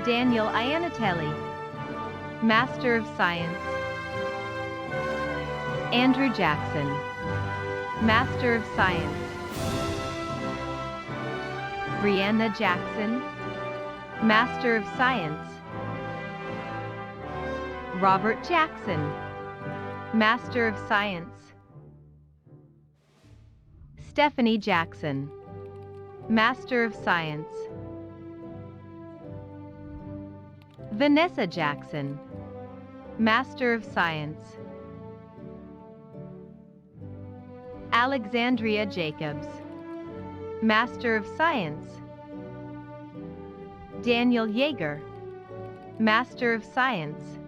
Daniel Iannatelli, Master of Science. Andrew Jackson, Master of Science. Brianna Jackson, Master of Science. Robert Jackson, Master of Science. Stephanie Jackson, Master of Science. Vanessa Jackson, Master of Science. Alexandria Jacobs, Master of Science. Daniel Yeager, Master of Science.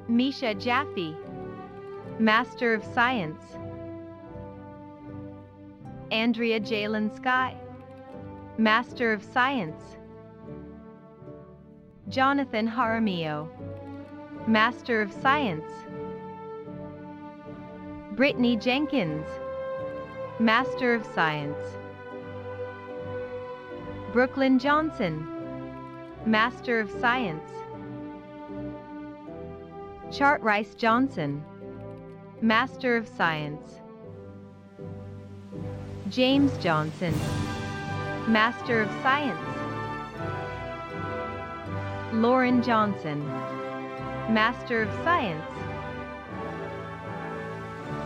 Misha Jaffe, Master of Science. Andrea Jalen Sky, Master of Science. Jonathan Jaramillo, Master of Science. Brittany Jenkins, Master of Science. Brooklyn Johnson, Master of Science. Chart Rice Johnson, Master of Science. James Johnson, Master of Science. Lauren Johnson, Master of Science.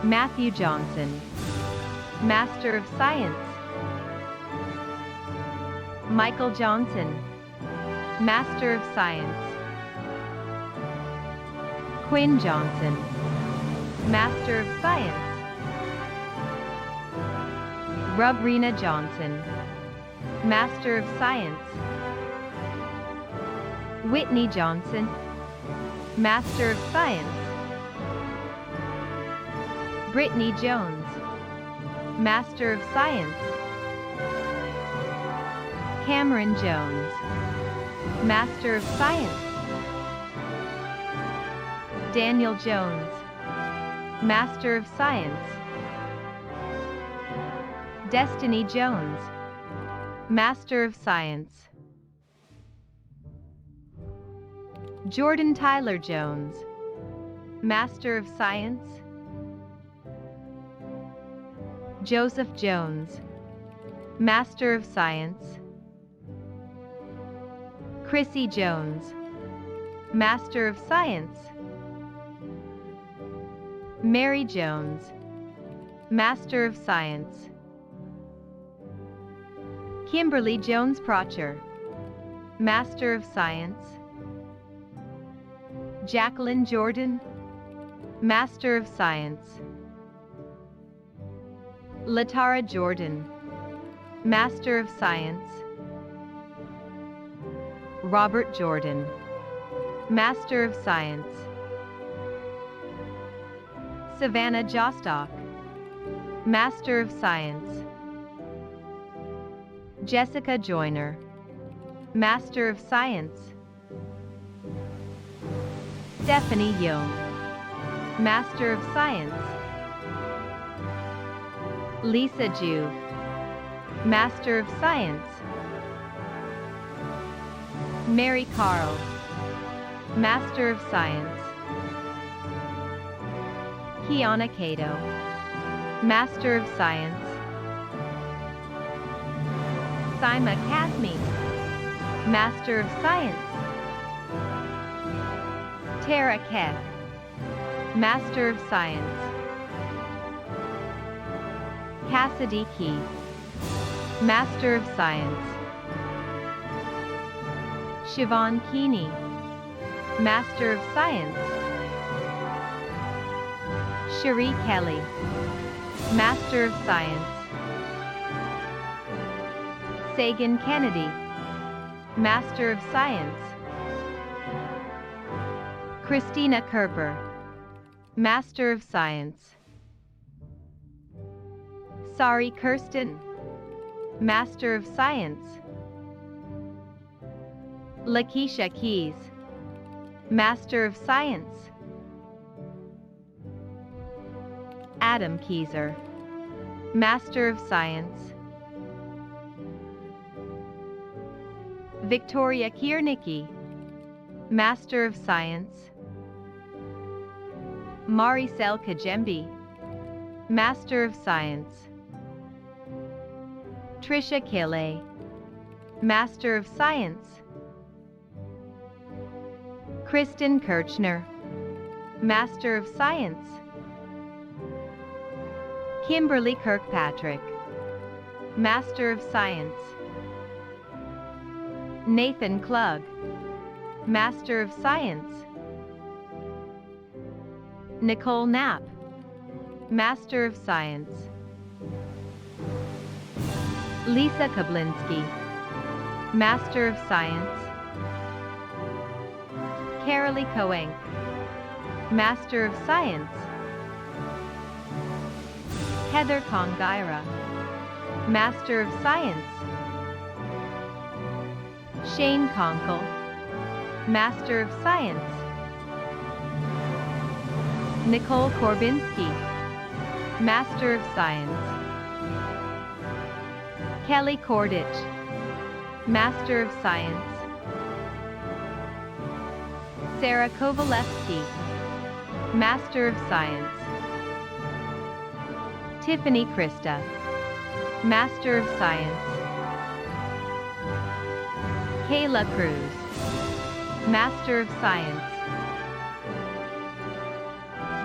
Matthew Johnson, Master of Science. Michael Johnson, Master of Science. Quinn Johnson, Master of Science. Rubrina Johnson, Master of Science. Whitney Johnson, Master of Science. Brittany Jones, Master of Science. Cameron Jones, Master of Science. Daniel Jones, Master of Science. Destiny Jones, Master of Science. Jordan Tyler Jones, Master of Science. Joseph Jones, Master of Science. Chrissy Jones, Master of Science. Mary Jones, Master of Science. Kimberly Jones Procher, Master of Science. Jacqueline Jordan, Master of Science. Latara Jordan, Master of Science. Robert Jordan, Master of Science. Savannah Jostock, Master of Science. Jessica Joyner, Master of Science. Stephanie Young, Master of Science. Lisa Juve, Master of Science. Mary Carl, Master of Science. Kiana Cato, Master of Science. Sima Kazmi, Master of Science. Tara Keck, Master of Science. Cassidy Keith, Master of Science. Siobhan Keeney, Master of Science. Cherie Kelly, Master of Science. Sagan Kennedy, Master of Science. Christina Kerper, Master of Science. Sari Kirsten, Master of Science. Lakeisha Keys, Master of Science. Adam Keyser, Master of Science. Victoria Kiernicki, Master of Science. Maricel Kajembi, Master of Science. Trisha Kile, Master of Science. Kristen Kirchner, Master of Science. Kimberly Kirkpatrick, Master of Science. Nathan Klug, Master of Science. Nicole Knapp, Master of Science. Lisa Kablinski, Master of Science. Carolee Coenk, Master of Science. Heather Congaira, Master of Science. Shane Conkle, Master of Science. Nicole Korbinski, Master of Science. Kelly Kordich, Master of Science. Sarah Kovalevsky, Master of Science. Tiffany Krista, Master of Science. Kayla Cruz, Master of Science.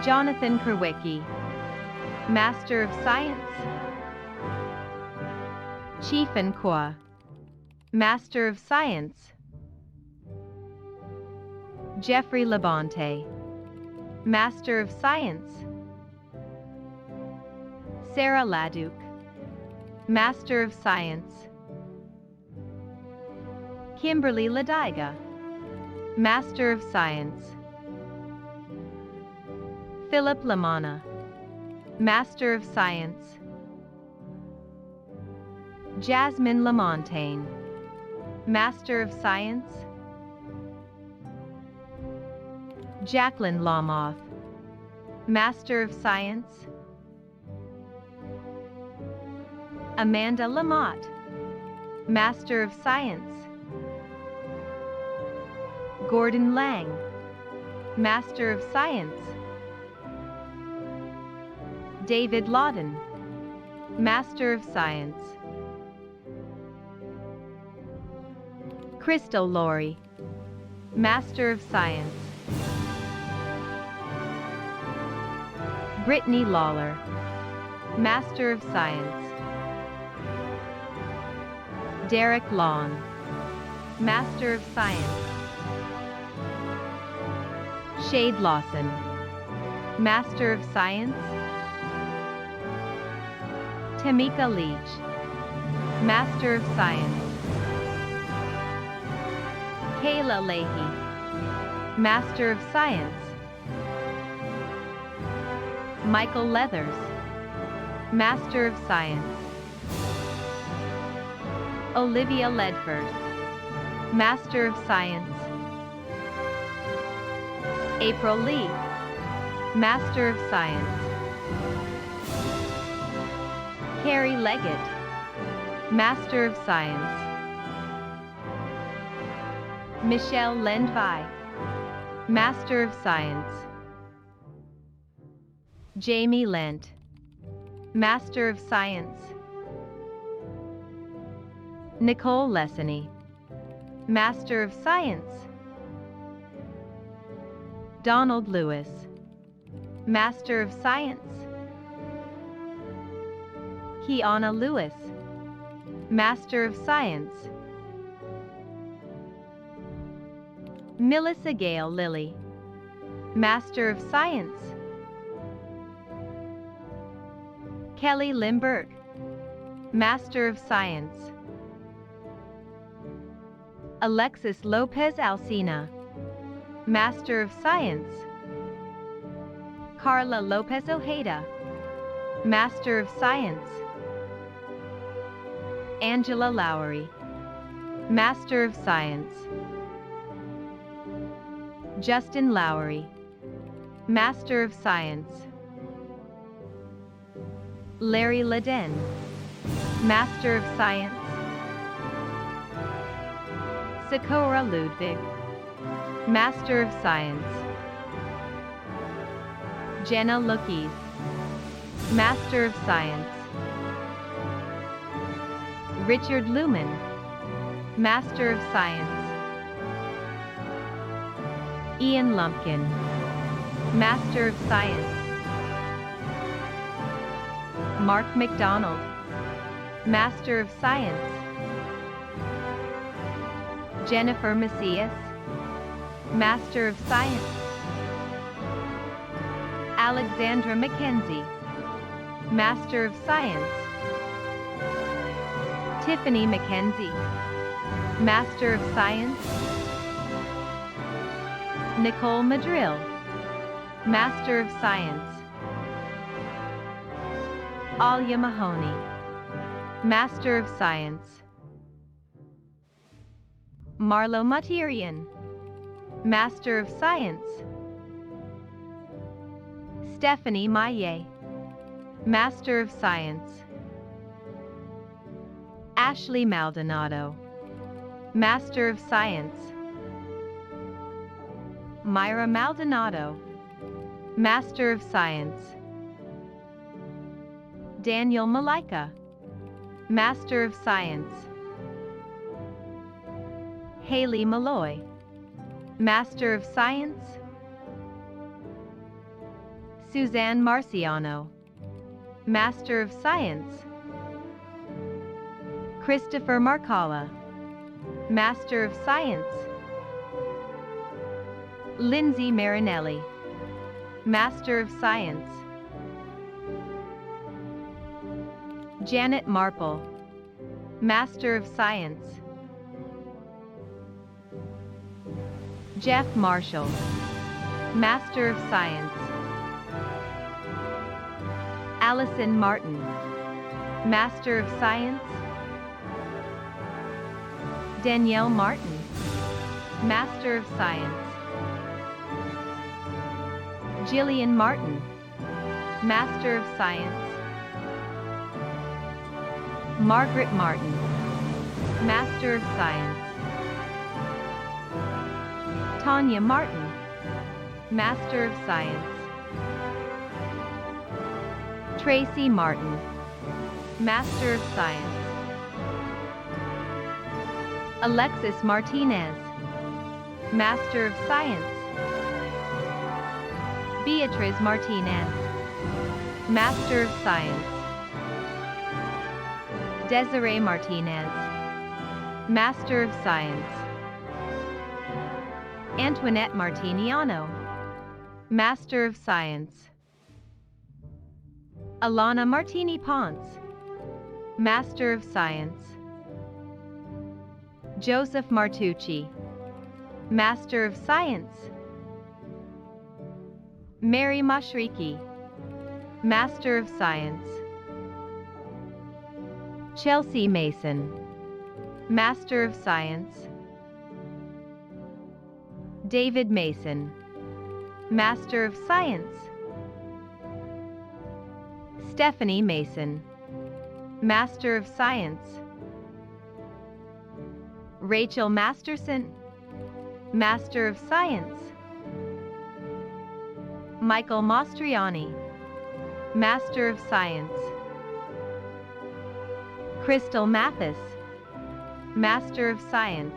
Jonathan Kerwicki, Master of Science. Chiefin Kwa, Master of Science. Jeffrey Labonte, Master of Science. Sarah Laduke, Master of Science. Kimberly Ladaiga, Master of Science. Philip Lamana, Master of Science. Jasmine Lamontagne, Master of Science. Jacqueline Lamoth, Master of Science. Amanda Lamotte, Master of Science. Gordon Lang, Master of Science. David Lawden, Master of Science. Crystal Laurie, Master of Science. Brittany Lawler, Master of Science. Derek Long, Master of Science. Shade Lawson, Master of Science. Tamika Leach, Master of Science. Kayla Leahy, Master of Science. Michael Leathers, Master of Science. Olivia Ledford, Master of Science. April Lee, Master of Science. Carrie Leggett, Master of Science. Michelle Lendvai, Master of Science. Jamie Lent, Master of Science. Nicole Lessony, Master of Science. Donald Lewis, Master of Science. Kiana Lewis, Master of Science. Melissa Gale Lilly, Master of Science. Kelly Limberg, Master of Science. Alexis Lopez Alcina, Master of Science. Carla Lopez Ojeda, Master of Science. Angela Lowry, Master of Science. Justin Lowry, Master of Science. Larry Laden, Master of Science. Sakura Ludwig, Master of Science. Jenna Lookies, Master of Science. Richard Lumen, Master of Science. Ian Lumpkin, Master of Science. Mark McDonald, Master of Science. Jennifer Macias, Master of Science. Alexandra Mackenzie, Master of Science. Tiffany Mackenzie, Master of Science. Nicole Madrill, Master of Science. Alia Mahoney, Master of Science. Marlo Matirian, Master of Science. Stephanie Maillet, Master of Science. Ashley Maldonado, Master of Science. Myra Maldonado, Master of Science. Daniel Malika, Master of Science. Haley Malloy, Master of Science. Suzanne Marciano, Master of Science. Christopher Marcala, Master of Science. Lindsay Marinelli, Master of Science. Janet Marple, Master of Science. Jeff Marshall, Master of Science. Allison Martin, Master of Science. Danielle Martin, Master of Science. Jillian Martin, Master of Science. Margaret Martin, Master of Science. Tanya Martin, Master of Science. Tracy Martin, Master of Science. Alexis Martinez, Master of Science. Beatrice Martinez, Master of Science. Desiree Martinez, Master of Science. Antoinette Martiniano, Master of Science. Alana Martini Ponce, Master of Science. Joseph Martucci, Master of Science. Mary Mashriki, Master of Science. Chelsea Mason, Master of Science. David Mason, Master of Science. Stephanie Mason, Master of Science. Rachel Masterson, Master of Science. Michael Mastriani, Master of Science. Crystal Mathis, Master of Science.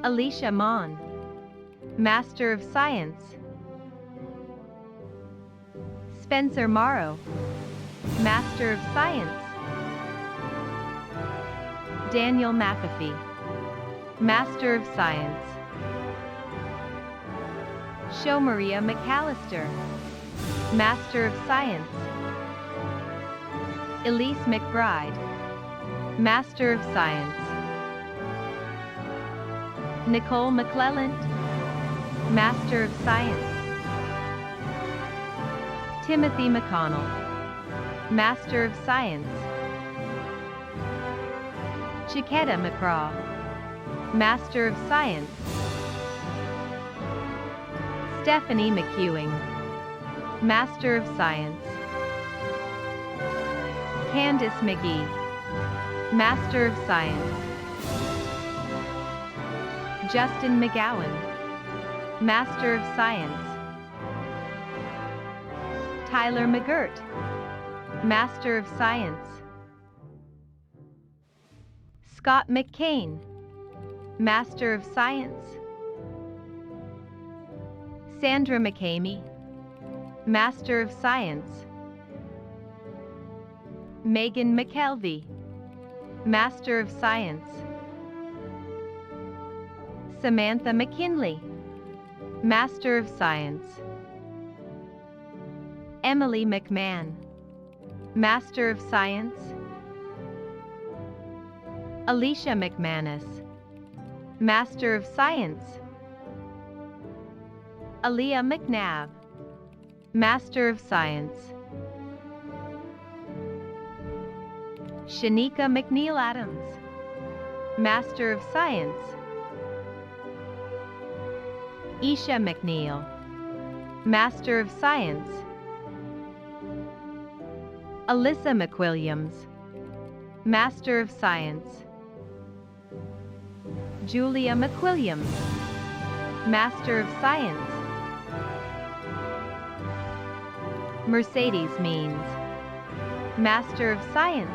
Alicia Mon, Master of Science. Spencer Morrow, Master of Science. Daniel McAfee, Master of Science. Show Maria McAllister, Master of Science. Elise McBride, Master of Science. Nicole McClelland, Master of Science. Timothy McConnell, Master of Science. Chiquetta McCraw, Master of Science. Stephanie McEwing, Master of Science. Candace McGee, Master of Science. Justin McGowan, Master of Science. Tyler McGirt, Master of Science. Scott McCain, Master of Science. Sandra McCamey, Master of Science. Megan McKelvey, Master of Science. Samantha McKinley, Master of Science. Emily McMahon, Master of Science. Alicia McManus, Master of Science. Aaliyah McNabb, Master of Science. Shanika McNeil Adams, Master of Science. Isha McNeil, Master of Science. Alyssa McWilliams, Master of Science. Julia McWilliams, Master of Science. Mercedes Means, Master of Science.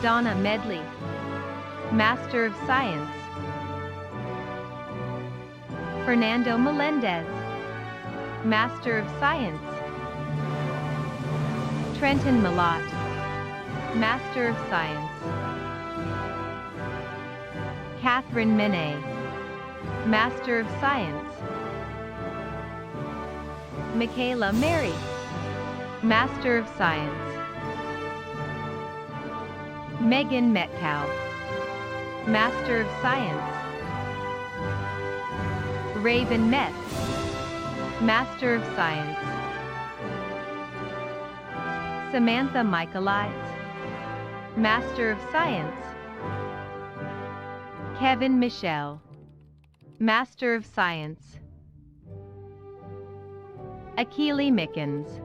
Donna Medley, Master of Science. Fernando Melendez, Master of Science. Trenton Malott, Master of Science. Catherine Minay, Master of Science. Michaela Mary, Master of Science. Megan Metcalf, Master of Science. Raven Metz, Master of Science. Samantha Michaelides, Master of Science. Kevin Michelle, Master of Science. Akili Mickens,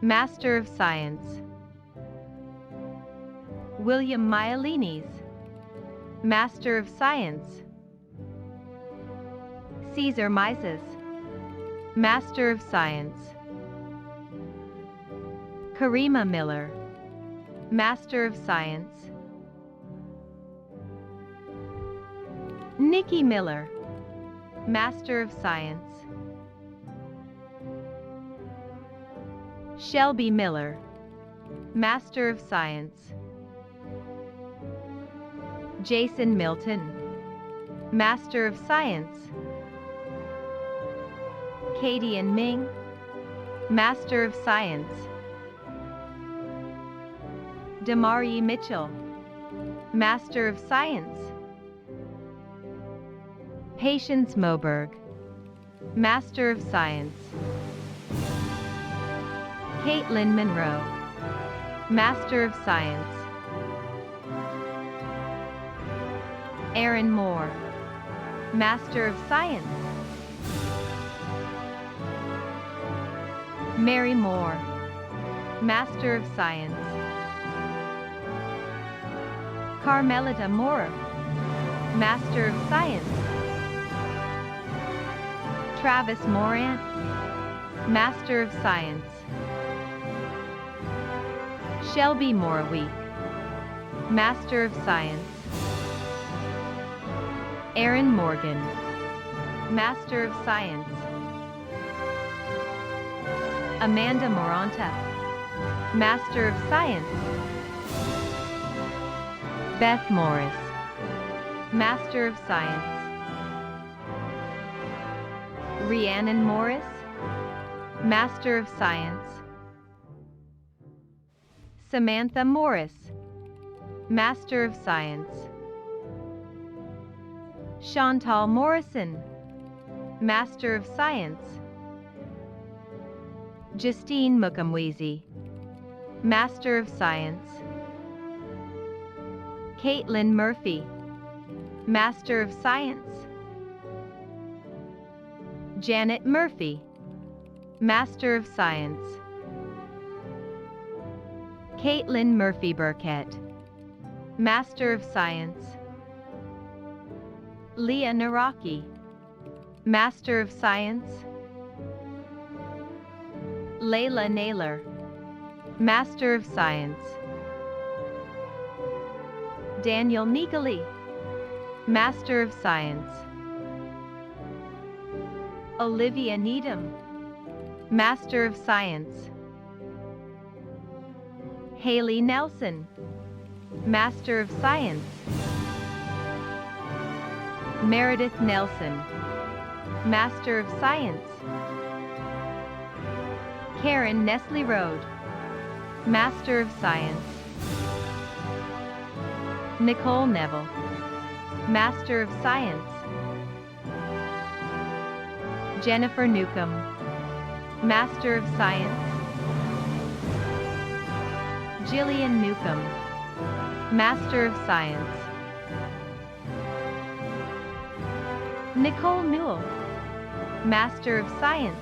Master of Science. William Myelinis, Master of Science. Caesar Mises, Master of Science. Karima Miller, Master of Science. Nikki Miller, Master of Science. Shelby Miller, Master of Science. Jason Milton, Master of Science. Katie and Ming, Master of Science. Damari Mitchell, Master of Science. Patience Moberg, Master of Science. Caitlin Monroe, Master of Science. Aaron Moore, Master of Science. Mary Moore, Master of Science. Carmelita Moore, Master of Science. Travis Morant, Master of Science. Shelby Moraweek, Master of Science. Aaron Morgan, Master of Science. Amanda Moranta, Master of Science. Beth Morris, Master of Science. Rhiannon Morris, Master of Science. Samantha Morris, Master of Science. Chantal Morrison, Master of Science. Justine Mukamwizi, Master of Science. Caitlin Murphy, Master of Science. Janet Murphy, Master of Science. Caitlin Murphy Burkett, Master of Science. Leah Naraki, Master of Science. Layla Naylor, Master of Science. Daniel Nigali, Master of Science. Olivia Needham, Master of Science. Haley Nelson, Master of Science. Meredith Nelson, Master of Science. Karen Nestle Road, Master of Science. Nicole Neville, Master of Science. Jennifer Newcomb, Master of Science. Jillian Newcomb, Master of Science. Nicole Newell, Master of Science.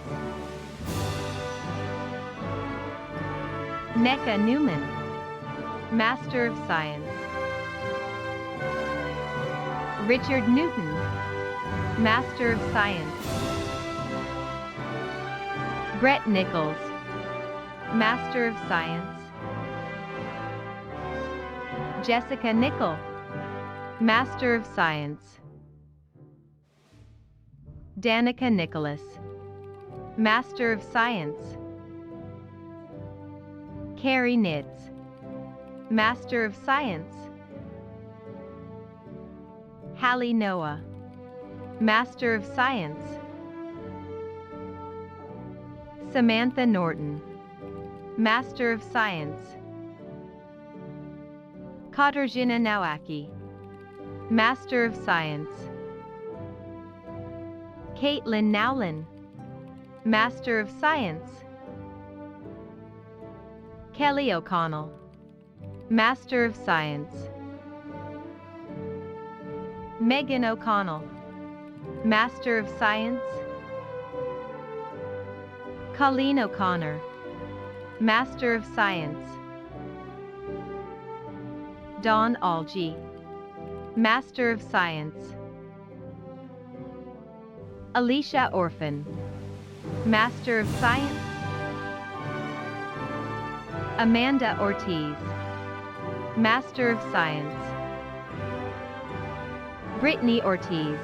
Neka Newman, Master of Science. Richard Newton, Master of Science. Brett Nichols, Master of Science. Jessica Nickel, Master of Science. Danica Nicholas, Master of Science. Carrie Nitz, Master of Science. Hallie Noah, Master of Science. Samantha Norton, Master of Science. Katarzyna Nowacki, Master of Science. Caitlin Nowlin, Master of Science. Kelly O'Connell, Master of Science. Megan O'Connell, Master of Science. Colleen O'Connor, Master of Science. Dawn Algie, Master of Science. Alicia Orphan, Master of Science. Amanda Ortiz, Master of Science. Brittany Ortiz,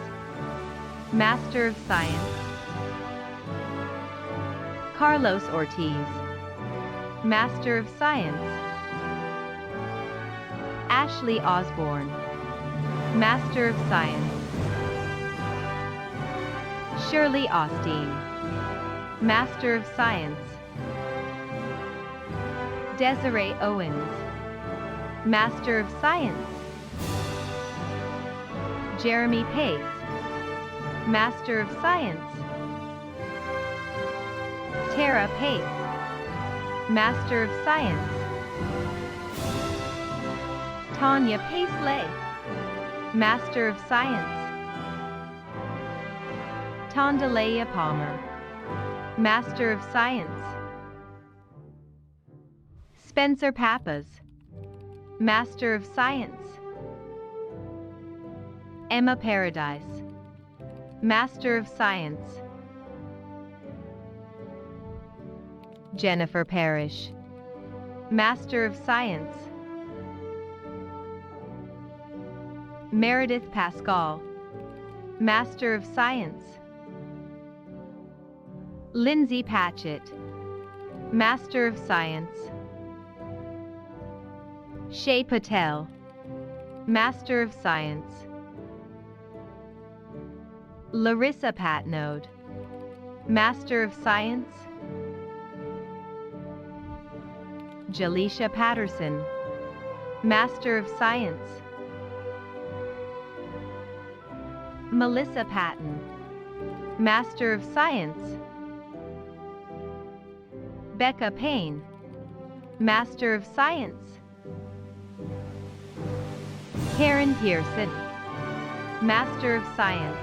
Master of Science. Carlos Ortiz, Master of Science. Ashley Osborne, Master of Science. Shirley Osteen, Master of Science. Desiree Owens, Master of Science. Jeremy Pace, Master of Science. Tara Pace, Master of Science. Tanya Paisley, Master of Science. Tondalea Palmer, Master of Science. Spencer Pappas, Master of Science. Emma Paradise, Master of Science. Jennifer Parrish, Master of Science. Meredith Pascal, Master of Science. Lindsay Patchett, Master of Science. Shay Patel, Master of Science. Larissa Patnode, Master of Science. Jaleisha Patterson, Master of Science. Melissa Patton, Master of Science. Becca Payne, Master of Science. Karen Pearson, Master of Science.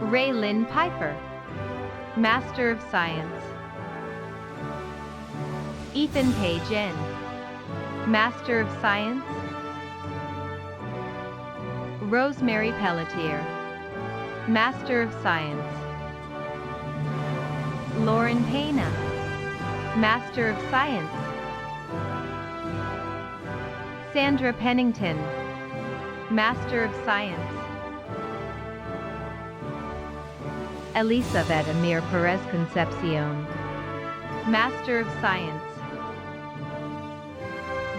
Raylyn Piper, Master of Science. Ethan Page N, Master of Science. Rosemary Pelletier, Master of Science. Lauren Pena, Master of Science. Sandra Pennington, Master of Science. Elizabeth Amir Perez Concepcion, Master of Science.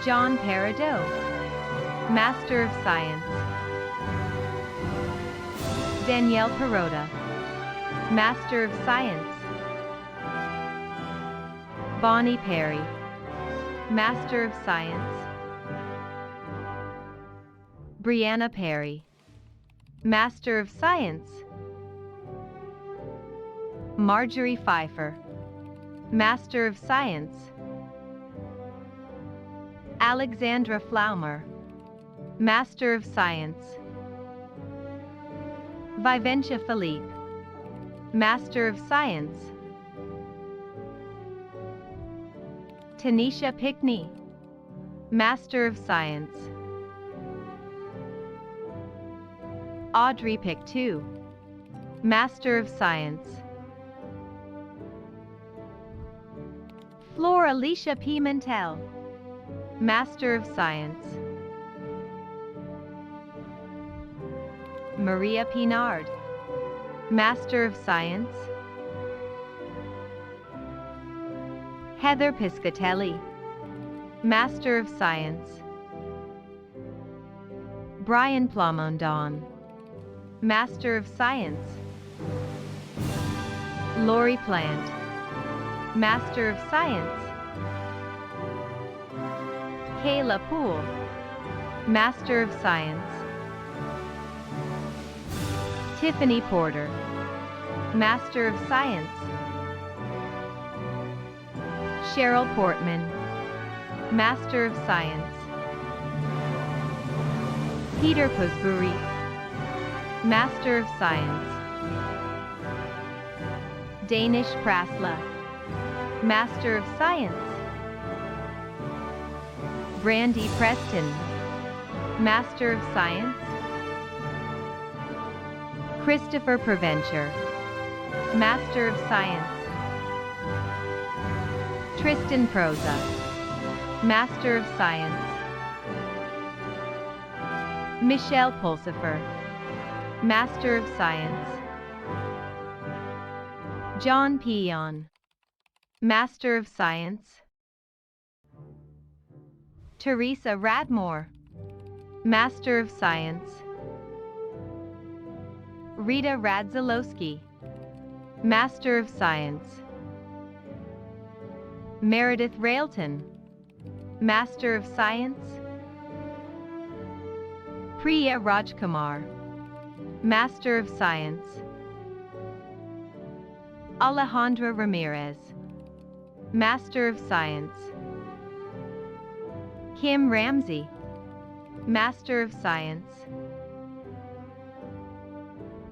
John Peridot, Master of Science. Danielle Perota, Master of Science. Bonnie Perry, Master of Science. Brianna Perry, Master of Science. Marjorie Pfeiffer, Master of Science. Alexandra Flaumer, Master of Science. Viventia Philippe, Master of Science. Tanisha Pickney, Master of Science. Audrey Pictou, Master of Science. Flor Alicia Pimentel, Master of Science. Maria Pinard, Master of Science. Heather Piscatelli, Master of Science. Brian Plamondon, Master of Science. Lori Plant, Master of Science. Kayla Poole, Master of Science. Tiffany Porter, Master of Science. Cheryl Portman, Master of Science. Peter Pusbury, Master of Science. Danish Prasla, Master of Science. Brandy Preston, Master of Science. Christopher Preventure, Master of Science. Tristan Proza, Master of Science. Michelle Pulsifer, Master of Science. John Peon, Master of Science. Teresa Radmore, Master of Science. Rita Radzilowski, Master of Science. Meredith Railton, Master of Science. Priya Rajkumar, Master of Science. Alejandra Ramirez, Master of Science. Kim Ramsey, Master of Science.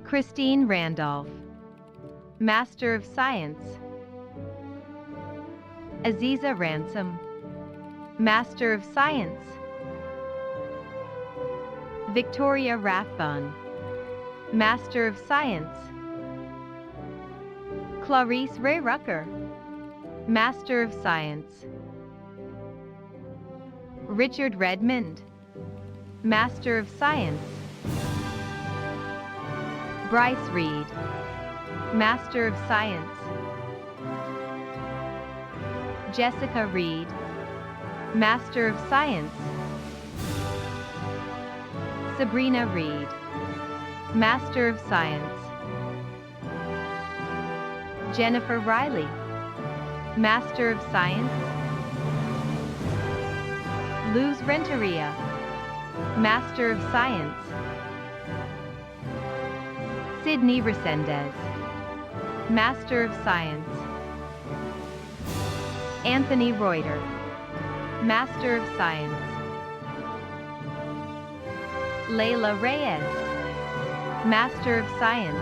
Christine Randolph, Master of Science. Aziza Ransom, Master of Science. Victoria Rathbun, Master of Science. Clarice Ray Rucker, Master of Science. Richard Redmond, Master of Science. Bryce Reed, Master of Science. Jessica Reed, Master of Science. Sabrina Reed, Master of Science. Jennifer Riley, Master of Science. Luz Renteria, Master of Science. Sydney Resendez, Master of Science. Anthony Reuter, Master of Science. Layla Reyes, Master of Science.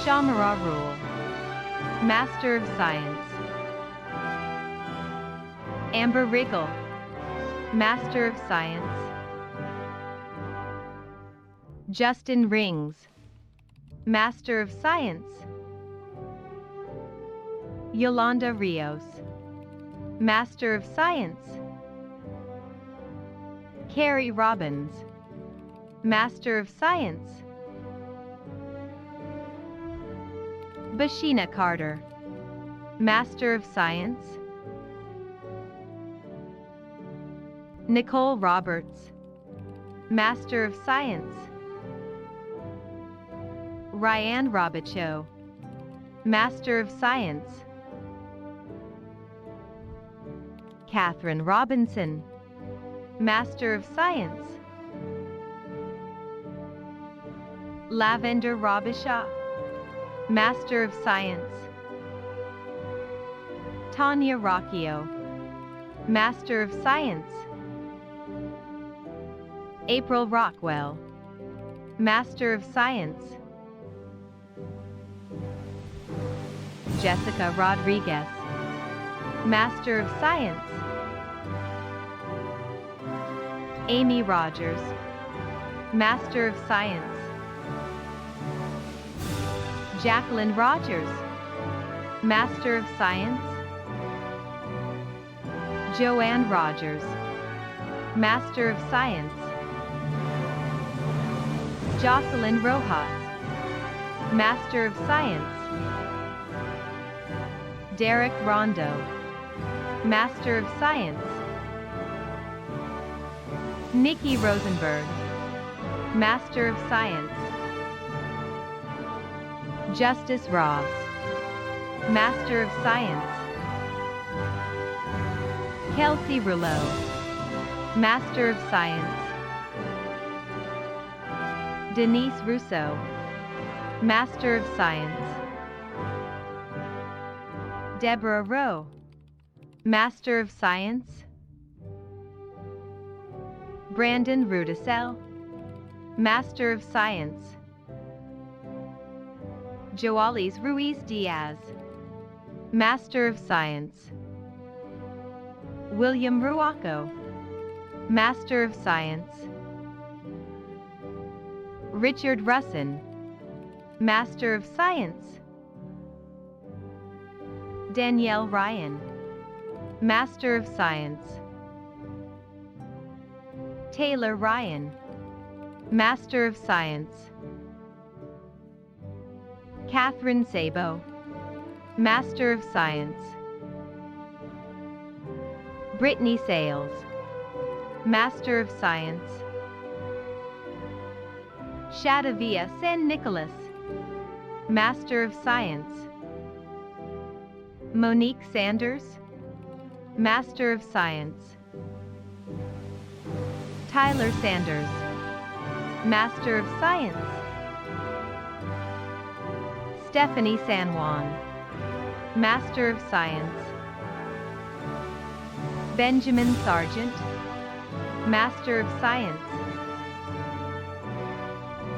Shamara Rule, Master of Science. Amber Riggle, Master of Science. Justin Rings, Master of Science. Yolanda Rios, Master of Science. Carrie Robbins, Master of Science. Bashina Carter, Master of Science. Nicole Roberts, Master of Science. Ryan Robichaud, Master of Science. Catherine Robinson, Master of Science. Lavender Robisha, Master of Science. Tanya Rocchio, Master of Science. April Rockwell, Master of Science. Jessica Rodriguez, Master of Science. Amy Rogers, Master of Science. Jacqueline Rogers, Master of Science. Joanne Rogers, Master of Science. Jocelyn Rojas, Master of Science. Derek Rondo, Master of Science. Nikki Rosenberg, Master of Science. Justice Ross, Master of Science. Kelsey Rouleau, Master of Science. Denise Rousseau, Master of Science. Deborah Rowe, Master of Science. Brandon Rudisell, Master of Science. Joalis Ruiz Diaz, Master of Science. William Ruaco, Master of Science. Richard Russin, Master of Science. Danielle Ryan, Master of Science. Taylor Ryan, Master of Science. Catherine Sabo, Master of Science. Brittany Sales, Master of Science. Shadavia San Nicolas, Master of Science. Monique Sanders, Master of Science. Tyler Sanders, Master of Science. Stephanie San Juan, Master of Science. Benjamin Sargent, Master of Science.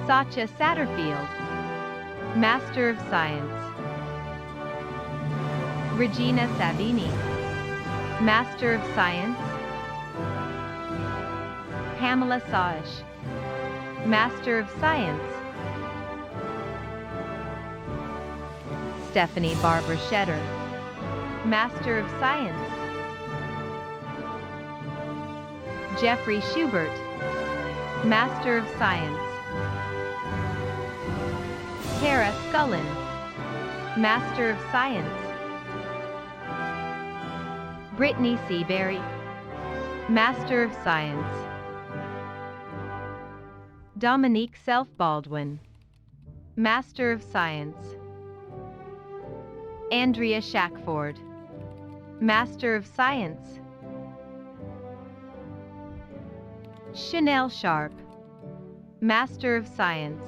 Satya Satterfield, Master of Science. Regina Savini, Master of Science. Pamela Saj, Master of Science. Stephanie Barber Shetter, Master of Science. Jeffrey Schubert, Master of Science. Tara Scullin, Master of Science. Brittany Seabury, Master of Science. Dominique Self-Baldwin, Master of Science. Andrea Shackford, Master of Science. Chanel Sharp, Master of Science.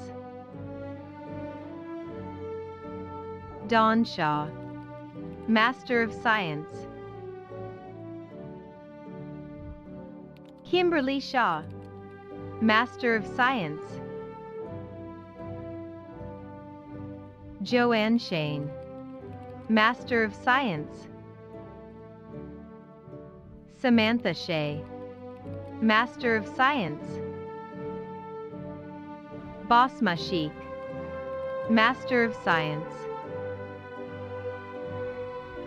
Dawn Shaw, Master of Science. Kimberly Shaw, Master of Science. Joanne Shane, Master of Science. Samantha Shea, Master of Science. Basma Sheikh, Master of Science.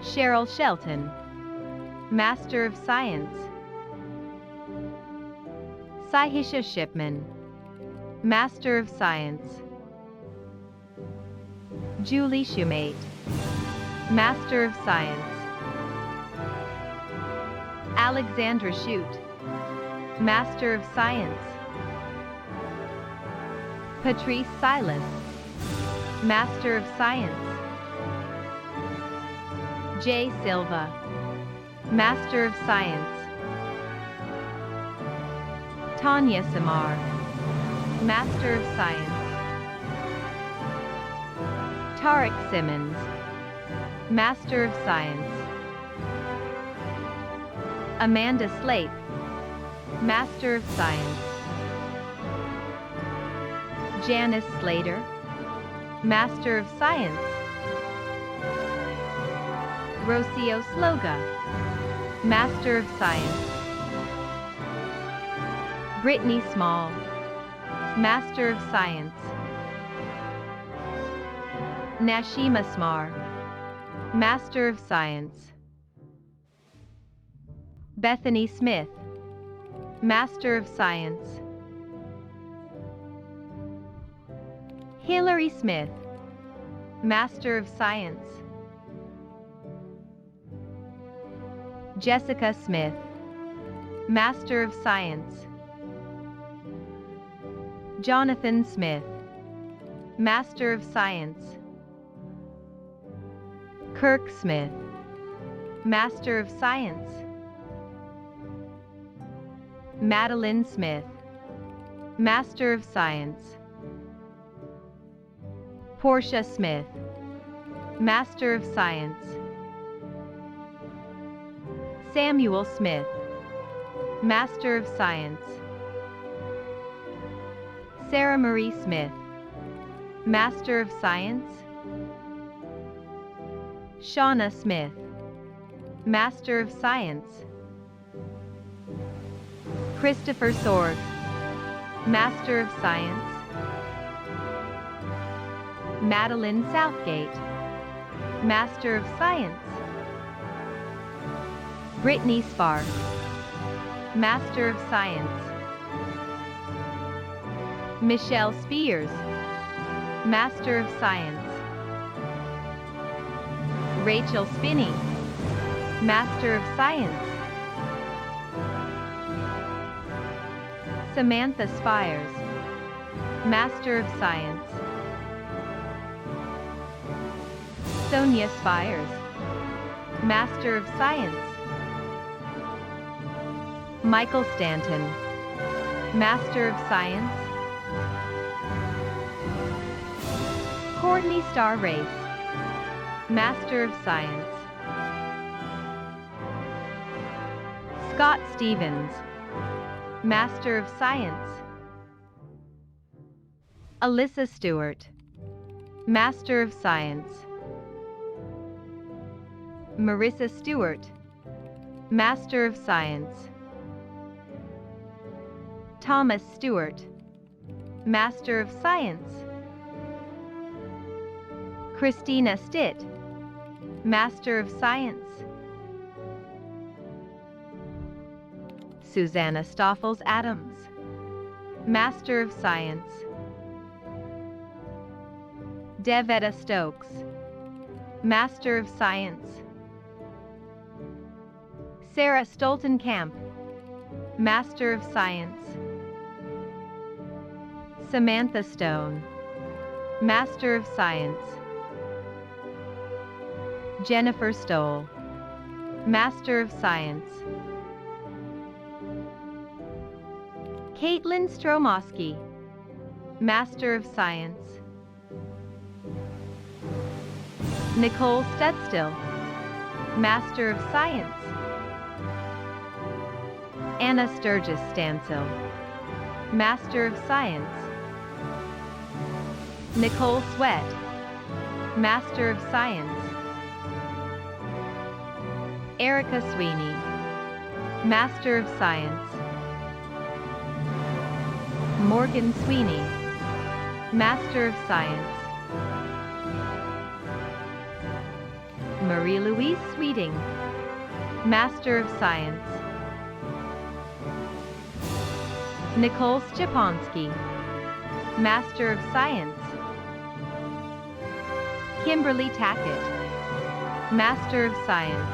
Cheryl Shelton, Master of Science. Sahisha Shipman, Master of Science. Julie Shumate, Master of Science. Alexandra Shute, Master of Science. Patrice Silas, Master of Science. Jay Silva, Master of Science. Tanya Samar, Master of Science. Tarek Simmons, Master of Science. Amanda Slate, Master of Science. Janice Slater, Master of Science. Rocio Sloga, Master of Science. Brittany Small, Master of Science. Nashima Smar, Master of Science. Bethany Smith, Master of Science. Hillary Smith, Master of Science. Jessica Smith, Master of Science. Jonathan Smith, Master of Science. Kirk Smith, Master of Science. Madeline Smith, Master of Science. Portia Smith, Master of Science. Samuel Smith, Master of Science. Sarah Marie Smith, Master of Science. Shauna Smith, Master of Science. Christopher Sorg, Master of Science. Madeline Southgate, Master of Science. Brittany Spark, Master of Science. Michelle Spears, Master of Science. Rachel Spinney, Master of Science. Samantha Spires, Master of Science. Sonia Spires, Master of Science. Michael Stanton, Master of Science. Courtney Star Race, Master of Science. Scott Stevens, Master of Science. Alyssa Stewart, Master of Science. Marissa Stewart, Master of Science. Thomas Stewart, Master of Science. Christina Stitt, Master of Science. Susanna Stoffels Adams, Master of Science. Devetta Stokes, Master of Science. Sarah Stoltenkamp, Master of Science. Samantha Stone, Master of Science. Jennifer Stoll, Master of Science. Caitlin Stromowski, Master of Science. Nicole Studstill, Master of Science. Anna Sturgis Stansel, Master of Science. Nicole Sweat, Master of Science. Erica Sweeney, Master of Science. Morgan Sweeney, Master of Science. Marie-Louise Sweeting, Master of Science. Nicole Szczeponski, Master of Science. Kimberly Tackett, Master of Science.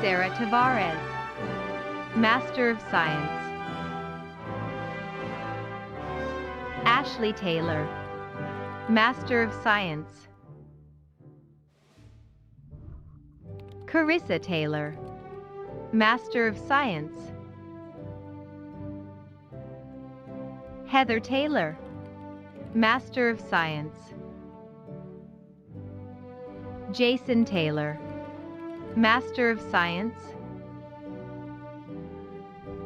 Sarah Tavares, Master of Science. Ashley Taylor, Master of Science. Carissa Taylor, Master of Science. Heather Taylor, Master of Science. Jason Taylor, Master of Science.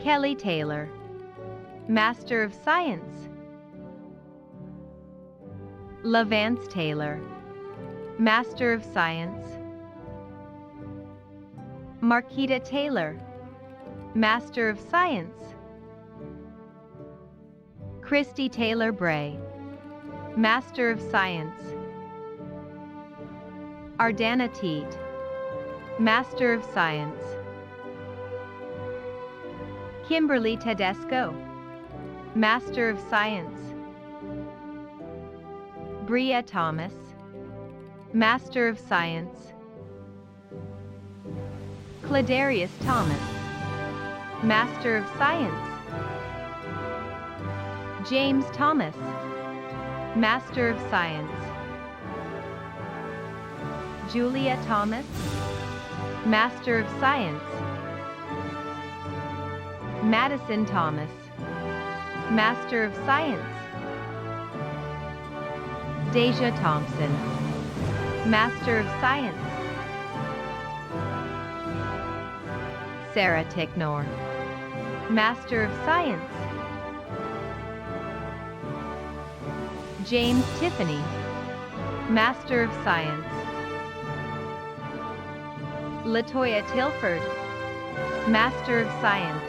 Kelly Taylor, Master of Science. LaVance Taylor, Master of Science. Marquita Taylor, Master of Science. Christy Taylor Bray, Master of Science. Ardana Teat, Master of Science. Kimberly Tedesco, Master of Science. Bria Thomas, Master of Science. Cladarius Thomas, Master of Science. James Thomas, Master of Science. Julia Thomas, Master of Science. Madison Thomas, Master of Science. Deja Thompson, Master of Science. Sarah Ticknor, Master of Science. James Tiffany, Master of Science. Latoya Tilford, Master of Science.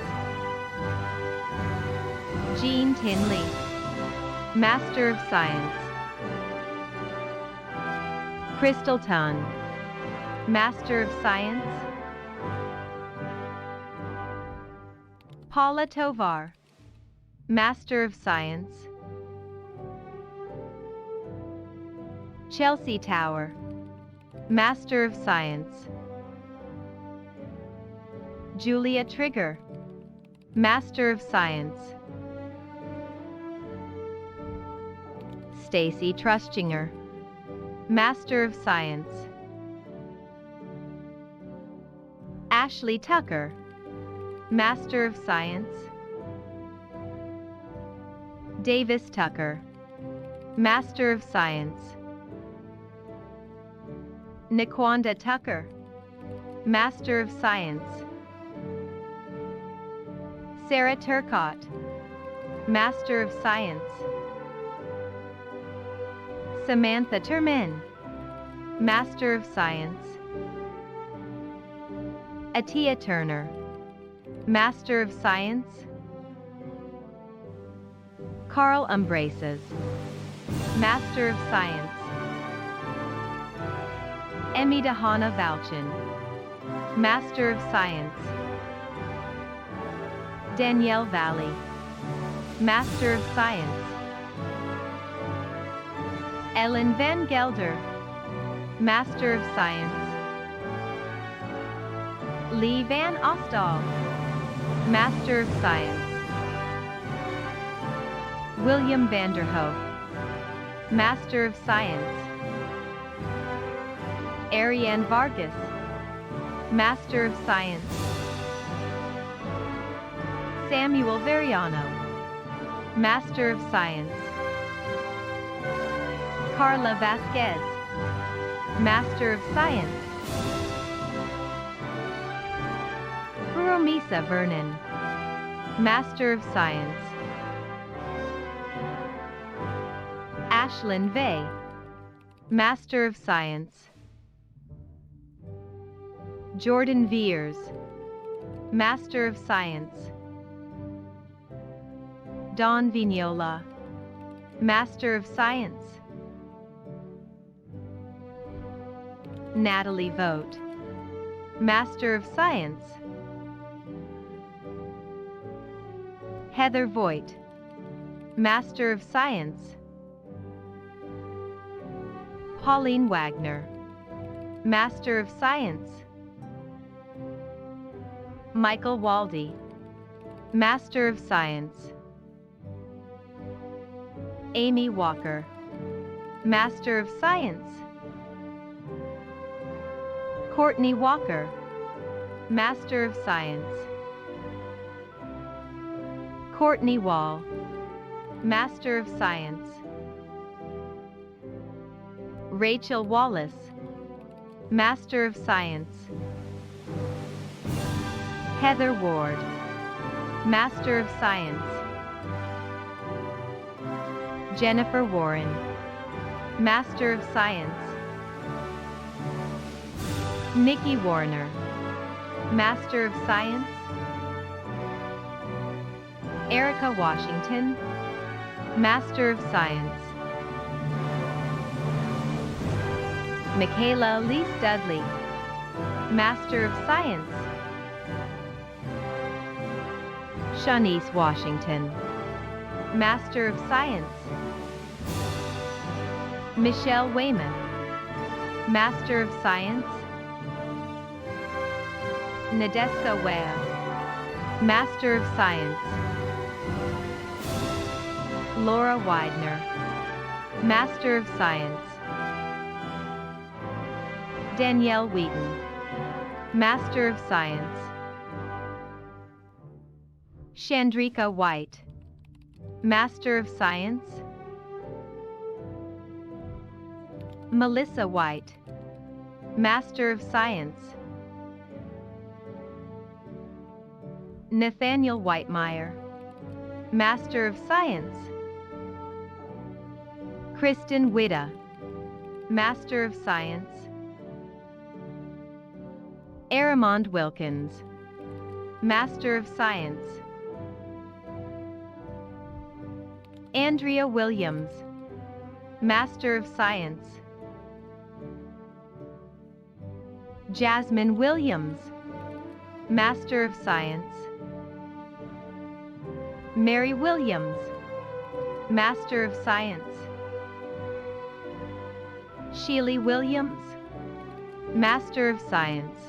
Jean Tinley, Master of Science. Crystal Tun, Master of Science. Paula Tovar, Master of Science. Chelsea Tower, Master of Science. Julia Trigger, Master of Science. Stacy Trustinger, Master of Science. Ashley Tucker, Master of Science. Davis Tucker, Master of Science. Naquanda Tucker, Master of Science. Sarah Turcott, Master of Science. Samantha Termin, Master of Science. Atia Turner, Master of Science. Carl Umbraces, Master of Science. Emmy Dahana Valchin, Master of Science. Danielle Valley, Master of Science. Ellen Van Gelder, Master of Science. Lee Van Ostall, Master of Science. William Vanderhoof, Master of Science. Ariane Vargas, Master of Science. Samuel Veriano, Master of Science. Carla Vasquez, Master of Science. Promisa Vernon, Master of Science. Ashlyn Vey, Master of Science. Jordan Veers, Master of Science. Dawn Vignola, Master of Science. Natalie Vogt, Master of Science. Heather Voigt, Master of Science. Pauline Wagner, Master of Science. Michael Waldy, Master of Science. Amy Walker, Master of Science. Courtney Walker, Master of Science. Courtney Wall, Master of Science. Rachel Wallace, Master of Science. Heather Ward, Master of Science. Jennifer Warren, Master of Science. Nikki Warner, Master of Science. Erica Washington, Master of Science. Michaela Elise Dudley, Master of Science. Shanice Washington, Master of Science. Michelle Weymouth, Master of Science. Nadeska Wea, Master of Science. Laura Widener, Master of Science. Danielle Wheaton, Master of Science. Chandrika White, Master of Science. Melissa White, Master of Science. Nathaniel Whitemeyer, Master of Science. Kristen Witta, Master of Science. Aramond Wilkins, Master of Science. Andrea Williams, Master of Science. Jasmine Williams, Master of Science. Mary Williams, Master of Science. Sheely Williams, Master of Science.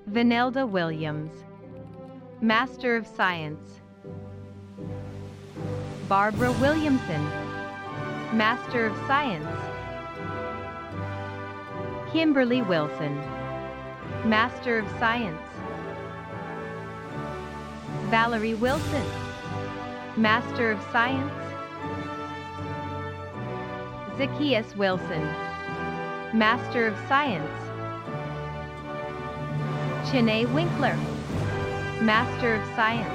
Vanelda Williams, Master of Science. Barbara Williamson, Master of Science. Kimberly Wilson, Master of Science. Valerie Wilson, Master of Science. Zacchaeus Wilson, Master of Science. Chene Winkler, Master of Science.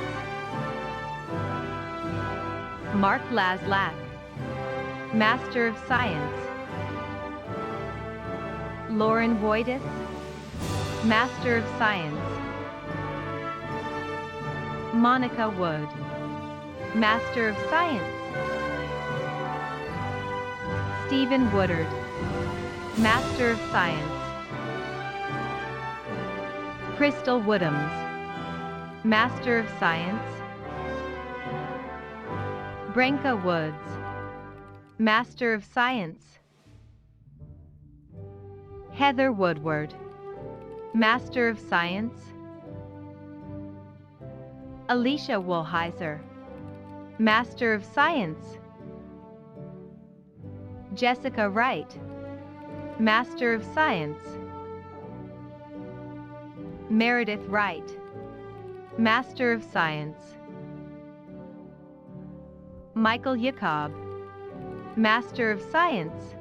Mark Laslak, Master of Science. Lauren Voitis, Master of Science. Monica Wood, Master of Science. Stephen Woodard, Master of Science. Crystal Woodhams, Master of Science. Brenka Woods, Master of Science. Heather Woodward, Master of Science. Alicia Woolheiser, Master of Science. Jessica Wright, Master of Science. Meredith Wright, Master of Science. Michael Jacob, Master of Science.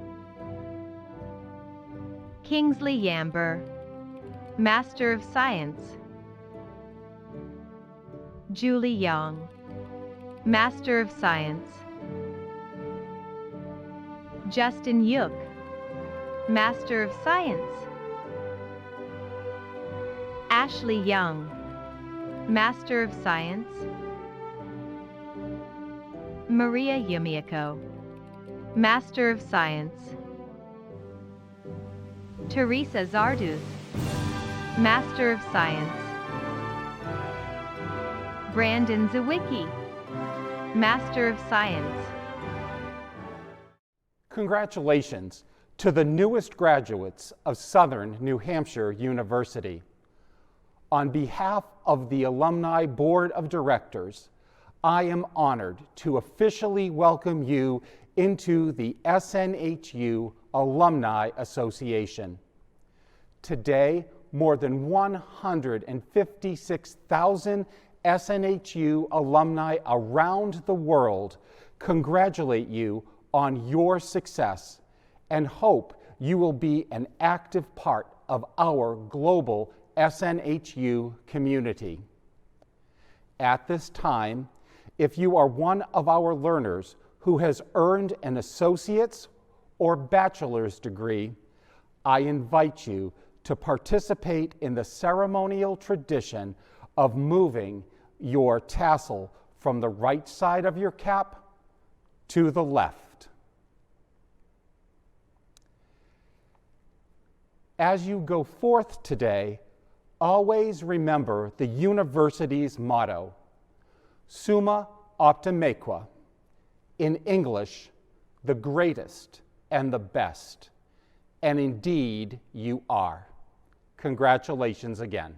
Kingsley Yamber, Master of Science. Julie Young, Master of Science. Justin Yuk, Master of Science. Ashley Young, Master of Science. Maria Yumiko, Master of Science. Teresa Zarduz, Master of Science. Brandon Zawicki, Master of Science. Congratulations to the newest graduates of Southern New Hampshire University. On behalf of the Alumni Board of Directors, I am honored to officially welcome you into the SNHU Alumni Association. Today, more than 156,000 SNHU alumni around the world congratulate you on your success and hope you will be an active part of our global SNHU community. At this time, if you are one of our learners who has earned an associate's or bachelor's degree, I invite you to participate in the ceremonial tradition of moving your tassel from the right side of your cap to the left. As you go forth today, always remember the university's motto, Summa Optimaque, in English, the greatest and the best. And indeed, you are. Congratulations again.